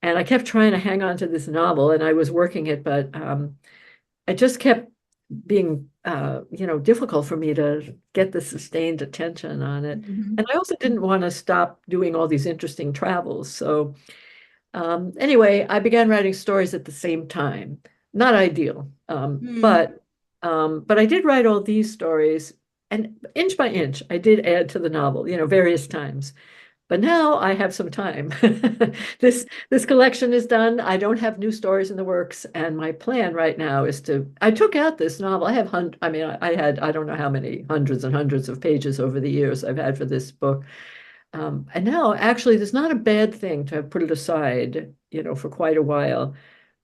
S2: and I kept trying to hang on to this novel, and I was working it, but I just kept being difficult for me to get the sustained attention on it. And I also didn't want to stop doing all these interesting travels. So anyway, I began writing stories at the same time. Not ideal, but I did write all these stories, and inch by inch, I did add to the novel, various times. But now I have some time. This collection is done. I don't have new stories in the works, and my plan right now is I took out this novel. I have I don't know how many hundreds and hundreds of pages over the years I've had for this book. And now actually there's not a bad thing to have put it aside, for quite a while,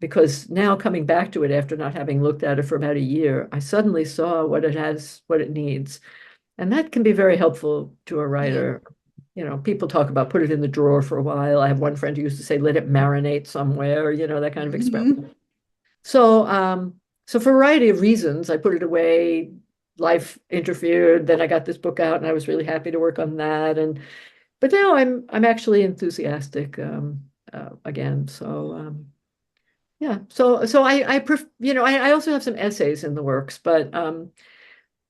S2: because now coming back to it after not having looked at it for about a year, I suddenly saw what it needs. And that can be very helpful to a writer. People talk about put it in the drawer for a while. I have one friend who used to say, let it marinate somewhere, that kind of expression. So, so for a variety of reasons, I put it away. Life interfered. Then I got this book out, and I was really happy to work on that. But now I'm actually enthusiastic again. So, yeah. So I also have some essays in the works, but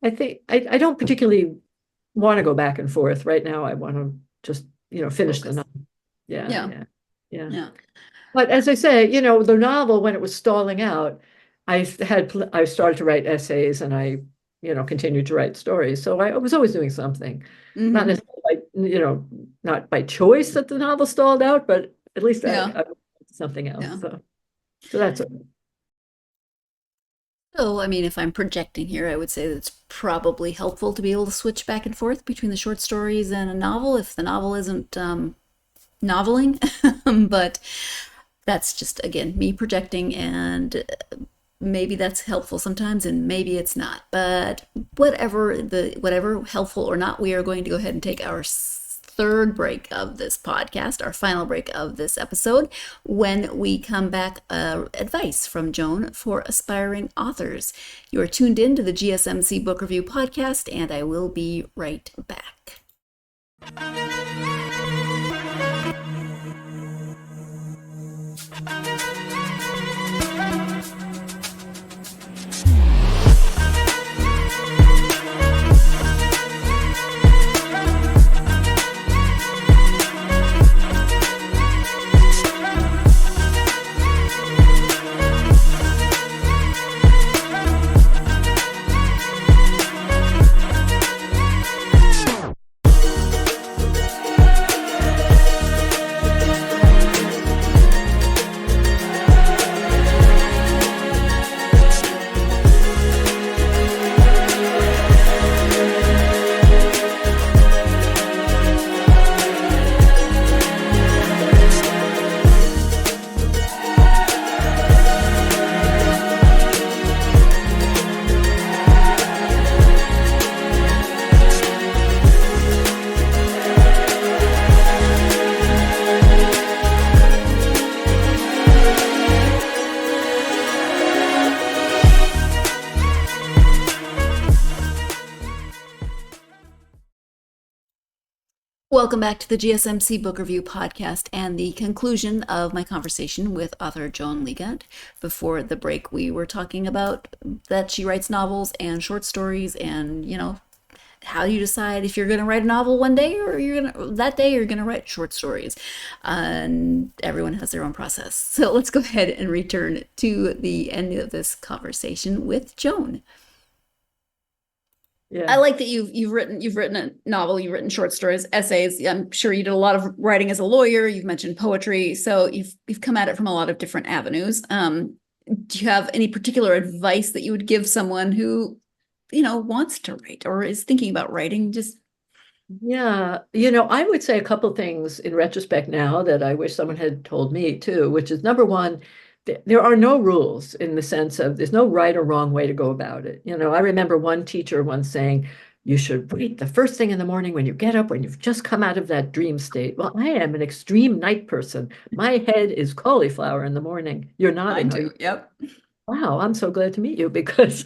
S2: I think I don't particularly want to go back and forth right now. I want to just finish the novel. Yeah. But as I say, the novel, when it was stalling out, I started to write essays, and I continued to write stories. So I was always doing something, not necessarily not by choice that the novel stalled out, but at least I something else. Yeah. So that's it.
S1: So, I mean, if I'm projecting here, I would say that it's probably helpful to be able to switch back and forth between the short stories and a novel if the novel isn't noveling. But that's just, again, me projecting, and maybe that's helpful sometimes, and maybe it's not. But whatever helpful or not, we are going to go ahead and take our third break of this podcast, our final break of this episode. When we come back, advice from Joan for aspiring authors. You are tuned in to the GSMC Book Review Podcast, and I will be right back. Welcome back to the GSMC Book Review Podcast and the conclusion of my conversation with author Joan Leegant. Before the break, we were talking about that she writes novels and short stories, and how do you decide if you're going to write a novel one day or you're going to write short stories? And everyone has their own process. So let's go ahead and return to the end of this conversation with Joan.
S2: Yeah.
S1: I like that you've written a novel, you've written short stories, essays. I'm sure you did a lot of writing as a lawyer. You've mentioned poetry, so you've come at it from a lot of different avenues. Do you have any particular advice that you would give someone who, wants to write or is thinking about writing?
S2: Yeah, I would say a couple things in retrospect now that I wish someone had told me too, which is number one, there are no rules in the sense of there's no right or wrong way to go about it. I remember one teacher once saying, you should write the first thing in the morning when you get up, when you've just come out of that dream state. Well, I am an extreme night person. My head is cauliflower in the morning. You're nodding.
S1: I do. Yep.
S2: Wow, I'm so glad to meet you because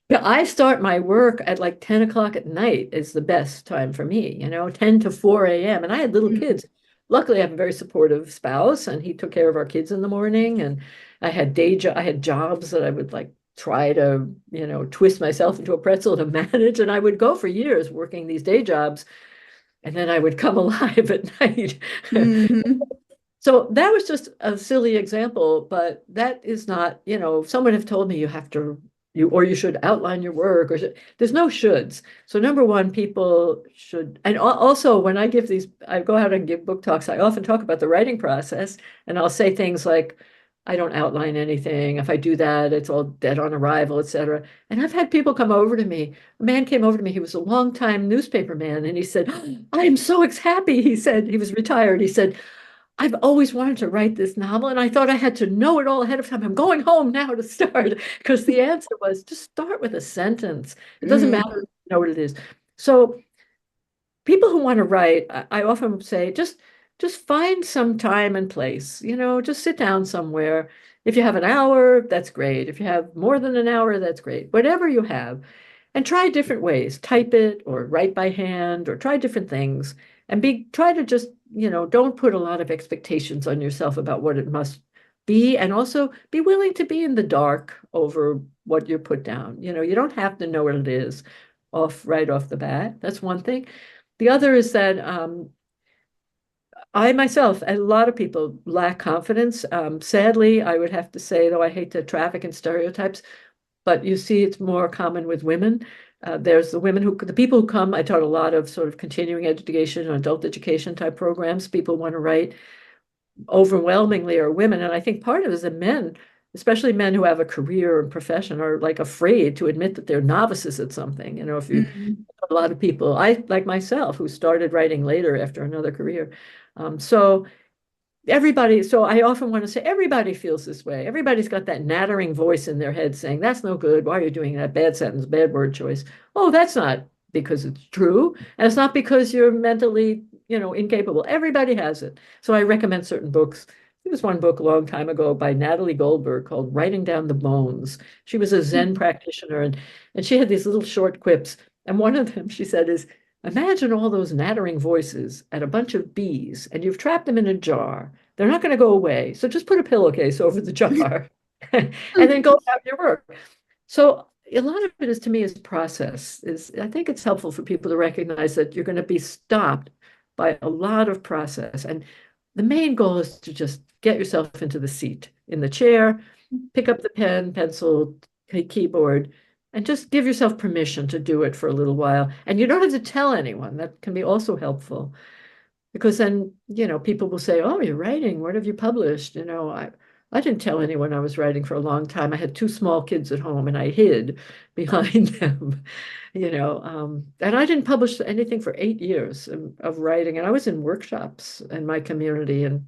S2: I start my work at like 10 o'clock at night is the best time for me, 10 to 4 a.m. And I had little kids. Luckily, I have a very supportive spouse, and he took care of our kids in the morning. And I had jobs that I would like try to, twist myself into a pretzel to manage. And I would go for years working these day jobs, and then I would come alive at night.
S1: Mm-hmm.
S2: So that was just a silly example, but that is not, if someone had told me you should outline your work, there's no shoulds. So number one, people should, and also when I go out and give book talks, I often talk about the writing process, and I'll say things like, I don't outline anything. If I do that, it's all dead on arrival, etc. And I've had people come over to me. A man came over to me. He was a longtime newspaper man, and he said, I am so happy. He said, he was retired. He said, I've always wanted to write this novel, and I thought I had to know it all ahead of time. I'm going home now to start, because the answer was just start with a sentence. It doesn't matter if you know what it is. So people who want to write, I often say, just find some time and place, just sit down somewhere. If you have an hour, that's great. If you have more than an hour, that's great. Whatever you have, and try different ways. Type it or write by hand or try different things, and try to just, don't put a lot of expectations on yourself about what it must be, and also be willing to be in the dark over what you put down. You don't have to know what it is right off the bat. That's one thing. The other is that I myself, and a lot of people, lack confidence. Sadly, I would have to say, though I hate to traffic in stereotypes, but you see it's more common with women. There's the people who come, I taught a lot of sort of continuing education and adult education type programs. People want to write, overwhelmingly are women. And I think part of it is that men, especially men who have a career and profession, are like afraid to admit that they're novices at something. If you, a lot of people, I like myself, who started writing later after another career. So I often want to say everybody feels this way. Everybody's got that nattering voice in their head saying, that's no good. Why are you doing that? Bad sentence, bad word choice. Oh, that's not because it's true. And it's not because you're mentally, incapable. Everybody has it. So I recommend certain books. There was one book a long time ago by Natalie Goldberg called Writing Down the Bones. She was a Zen practitioner, and she had these little short quips. And one of them, she said, is, imagine all those nattering voices and a bunch of bees, and you've trapped them in a jar. They're not going to go away. So just put a pillowcase over the jar and then go about your work. So a lot of it is, to me, is process. I think it's helpful for people to recognize that you're going to be stopped by a lot of process. And the main goal is to just get yourself into the seat, in the chair, pick up the pen, pencil, keyboard, and just give yourself permission to do it for a little while. And you don't have to tell anyone. That can be also helpful, because then, people will say, oh, you're writing. What have you published? I didn't tell anyone I was writing for a long time. I had two small kids at home, and I hid behind them, and I didn't publish anything for 8 years of writing. And I was in workshops in my community, and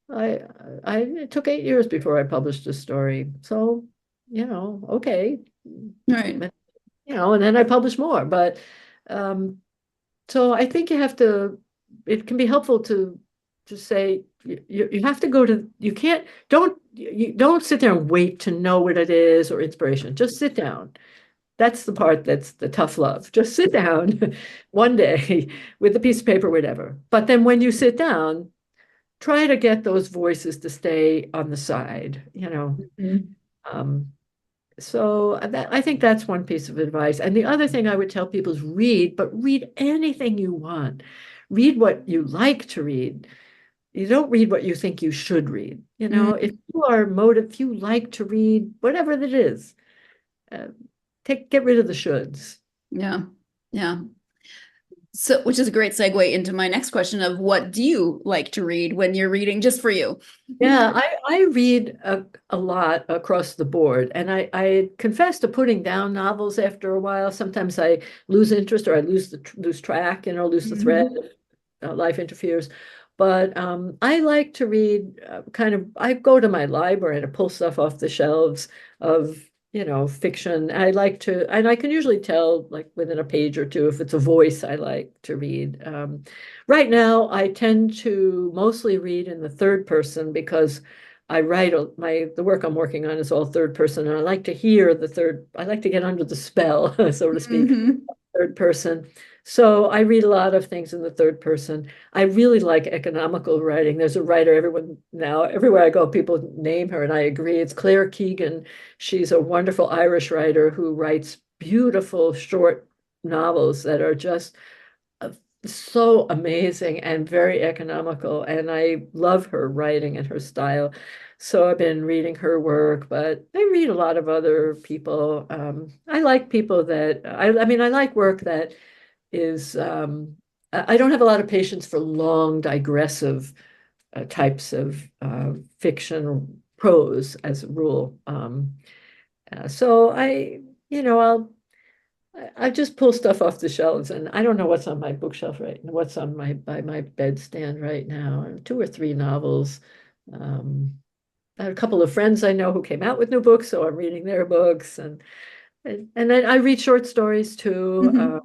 S2: it took 8 years before I published a story. So, okay.
S1: Right.
S2: And then I published more. But so I think it can be helpful to say, you have to go to, you don't sit there and wait to know what it is or inspiration. Just sit down that's the part that's the tough love. Just sit down one day with a piece of paper, whatever. But then when you sit down, try to get those voices to stay on the side, you know.
S1: Mhm.
S2: So I think that's one piece of advice. And the other thing I would tell people is read, but read anything you want. Read what you like to read. You don't read what you think you should read. You know, if you are motivated, if you like to read, whatever it is, get rid of the shoulds.
S1: Yeah. Yeah. So, which is a great segue into my next question of what do you like to read when you're reading just for you?
S2: Yeah, I read a lot across the board, and I confess to putting down novels after a while. Sometimes I lose interest or I lose track, you know, lose the thread. Life interferes. But I like to read I go to my library and pull stuff off the shelves of, you know, fiction. I like to, and I can usually tell like within a page or two if it's a voice I like to read. Right now, I tend to mostly read in the third person because I write the work I'm working on is all third person, and I like to hear I like to get under the spell, so to speak, third person. So I read a lot of things in the third person. I really like economical writing. There's a writer, everywhere I go, people name her, and I agree. It's Claire Keegan. She's a wonderful Irish writer who writes beautiful short novels that are just so amazing and very economical. And I love her writing and her style. So I've been reading her work, but I read a lot of other people. I like people that, I mean, I like work that is, I don't have a lot of patience for long digressive types of fiction or prose as a rule. So I just pull stuff off the shelves, and I don't know what's on my bookshelf right now, what's on by my bedstand right now. 2 or 3 novels. I have a couple of friends I know who came out with new books, so I'm reading their books, and then I read short stories too.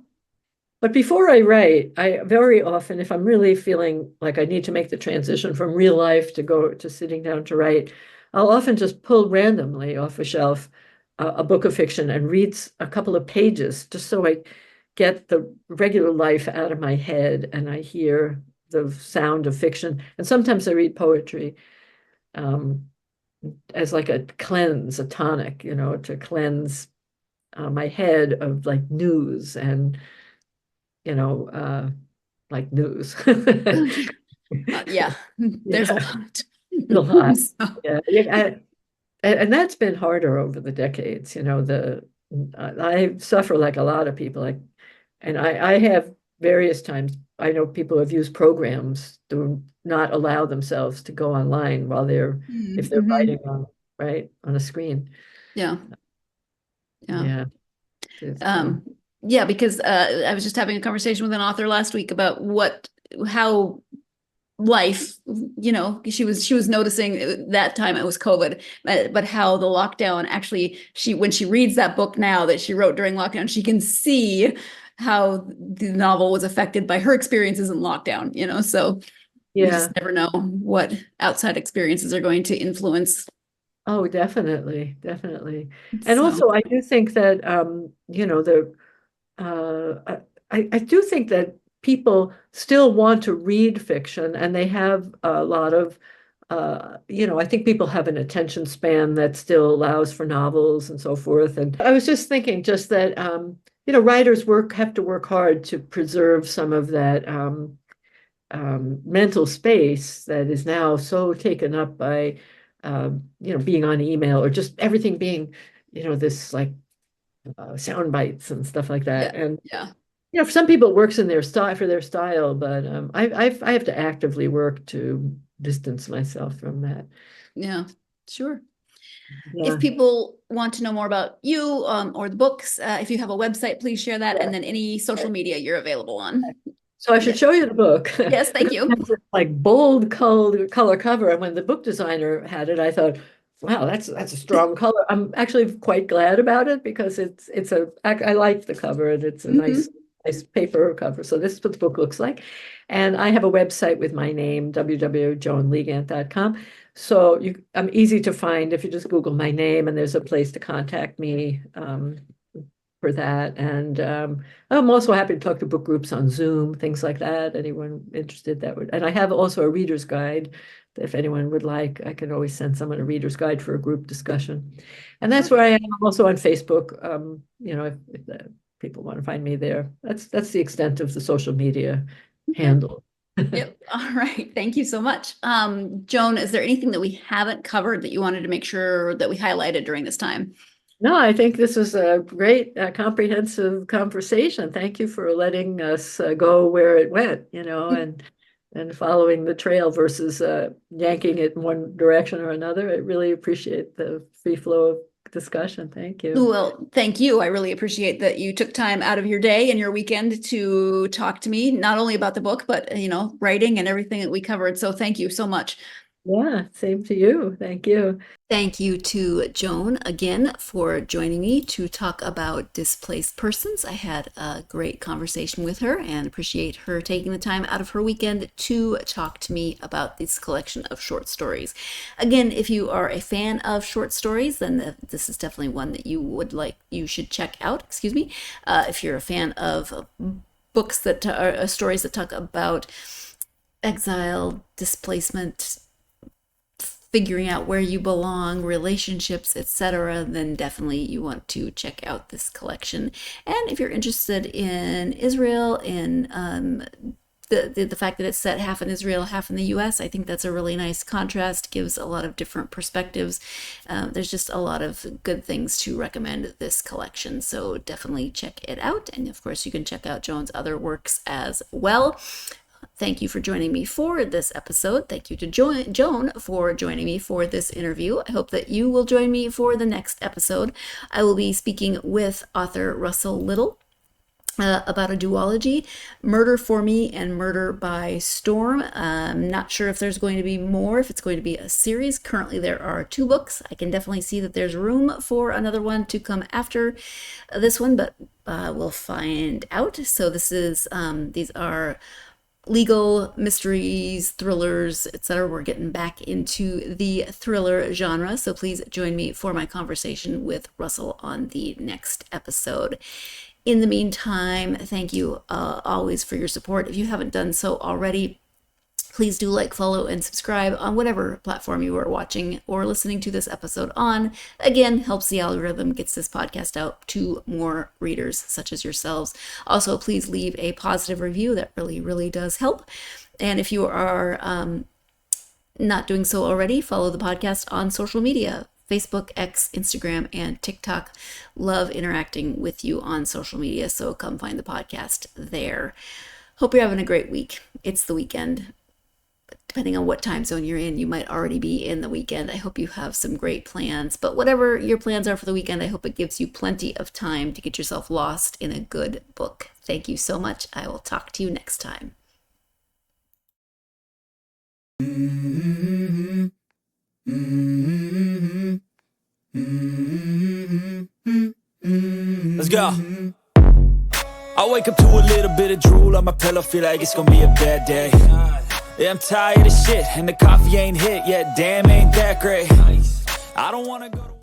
S2: But before I write, I very often, if I'm really feeling like I need to make the transition from real life to go to sitting down to write, I'll often just pull randomly off a shelf a book of fiction and read a couple of pages just so I get the regular life out of my head and I hear the sound of fiction. And sometimes I read poetry as like a cleanse, a tonic, you know, to cleanse my head of like news and like news.
S1: Yeah, there's a lot.
S2: A lot.
S1: So,
S2: Yeah. And that's been harder over the decades. You know, I suffer like a lot of people. And I have various times. I know people have used programs to not allow themselves to go online while if they're writing on a screen.
S1: Yeah.
S2: Yeah.
S1: Yeah, because I was just having a conversation with an author last week about how life, you know, she was noticing that time it was COVID, but how the lockdown actually, when she reads that book now that she wrote during lockdown, she can see how the novel was affected by her experiences in lockdown, you know, so you just never know what outside experiences are going to influence.
S2: Oh, definitely. And also I do think that you know, I do think that people still want to read fiction, and they have a lot of you know, I think people have an attention span that still allows for novels and so forth. And I was just thinking just that you know, writers have to work hard to preserve some of that mental space that is now so taken up by you know, being on email or just everything being, you know, this like sound bites and stuff like that. And you know, for some people it works in their style, but I have to actively work to distance myself from that.
S1: Yeah, sure. If people want to know more about you or the books, if you have a website, please share that, and then any social media you're available on.
S2: So I should show you the book.
S1: Yes, thank you.
S2: Like bold color cover, and when the book designer had it, I thought, wow, that's a strong color. I'm actually quite glad about it because I like the cover, and it's a nice paper cover. So this is what the book looks like. And I have a website with my name, www.joanleegant.com. So I'm easy to find if you just Google my name, and there's a place to contact me for that. And I'm also happy to talk to book groups on Zoom, things like that. Anyone interested, that would. And I have also a reader's guide. If anyone would like, I can always send someone a reader's guide for a group discussion. And that's where I am. I'm also on Facebook. If people want to find me there. That's the extent of the social media handle.
S1: Yep. All right. Thank you so much. Joan, is there anything that we haven't covered that you wanted to make sure that we highlighted during this time?
S2: No, I think this is a great, comprehensive conversation. Thank you for letting us go where it went, and following the trail versus yanking it in one direction or another. I really appreciate the free flow of discussion. Thank you.
S1: Well, thank you. I really appreciate that you took time out of your day and your weekend to talk to me, not only about the book, but, writing and everything that we covered. So thank you so much.
S2: Yeah, same to you. Thank you.
S1: Thank you to Joan again for joining me to talk about Displaced Persons. I had a great conversation with her and appreciate her taking the time out of her weekend to talk to me about this collection of short stories. Again, if you are a fan of short stories, then this is definitely one that you should check out. Excuse me. If you're a fan of books that are stories that talk about exile, displacement, figuring out where you belong, relationships, etc., then definitely you want to check out this collection. And if you're interested in Israel, in the fact that it's set half in Israel, half in the US, I think that's a really nice contrast, gives a lot of different perspectives. There's just a lot of good things to recommend this collection, so definitely check it out. And of course, you can check out Joan's other works as well. Thank you for joining me for this episode. Thank you to Joan for joining me for this interview. I hope that you will join me for the next episode. I will be speaking with author Russell Little about a duology, Murder for Me and Murder by Storm. I'm not sure if there's going to be more, if it's going to be a series. Currently, there are 2 books. I can definitely see that there's room for another one to come after this one, but we'll find out. So these are legal mysteries, thrillers, etc. We're getting back into the thriller genre, so please join me for my conversation with Russell on the next episode. In the meantime, thank you always for your support. If you haven't done so already, please do like, follow, and subscribe on whatever platform you are watching or listening to this episode on. Again, helps the algorithm, gets this podcast out to more readers such as yourselves. Also, please leave a positive review. That really, really does help. And if you are not doing so already, follow the podcast on social media. Facebook, X, Instagram, and TikTok. Love interacting with you on social media, so come find the podcast there. Hope you're having a great week. It's the weekend. Depending on what time zone you're in, you might already be in the weekend. I hope you have some great plans. But whatever your plans are for the weekend, I hope it gives you plenty of time to get yourself lost in a good book. Thank you so much. I will talk to you next time.
S3: Let's go. I wake up to a little bit of drool on my pillow, feel like it's gonna be a bad day. Yeah, I'm tired of shit, and the coffee ain't hit yet, damn, ain't that great. I don't wanna go to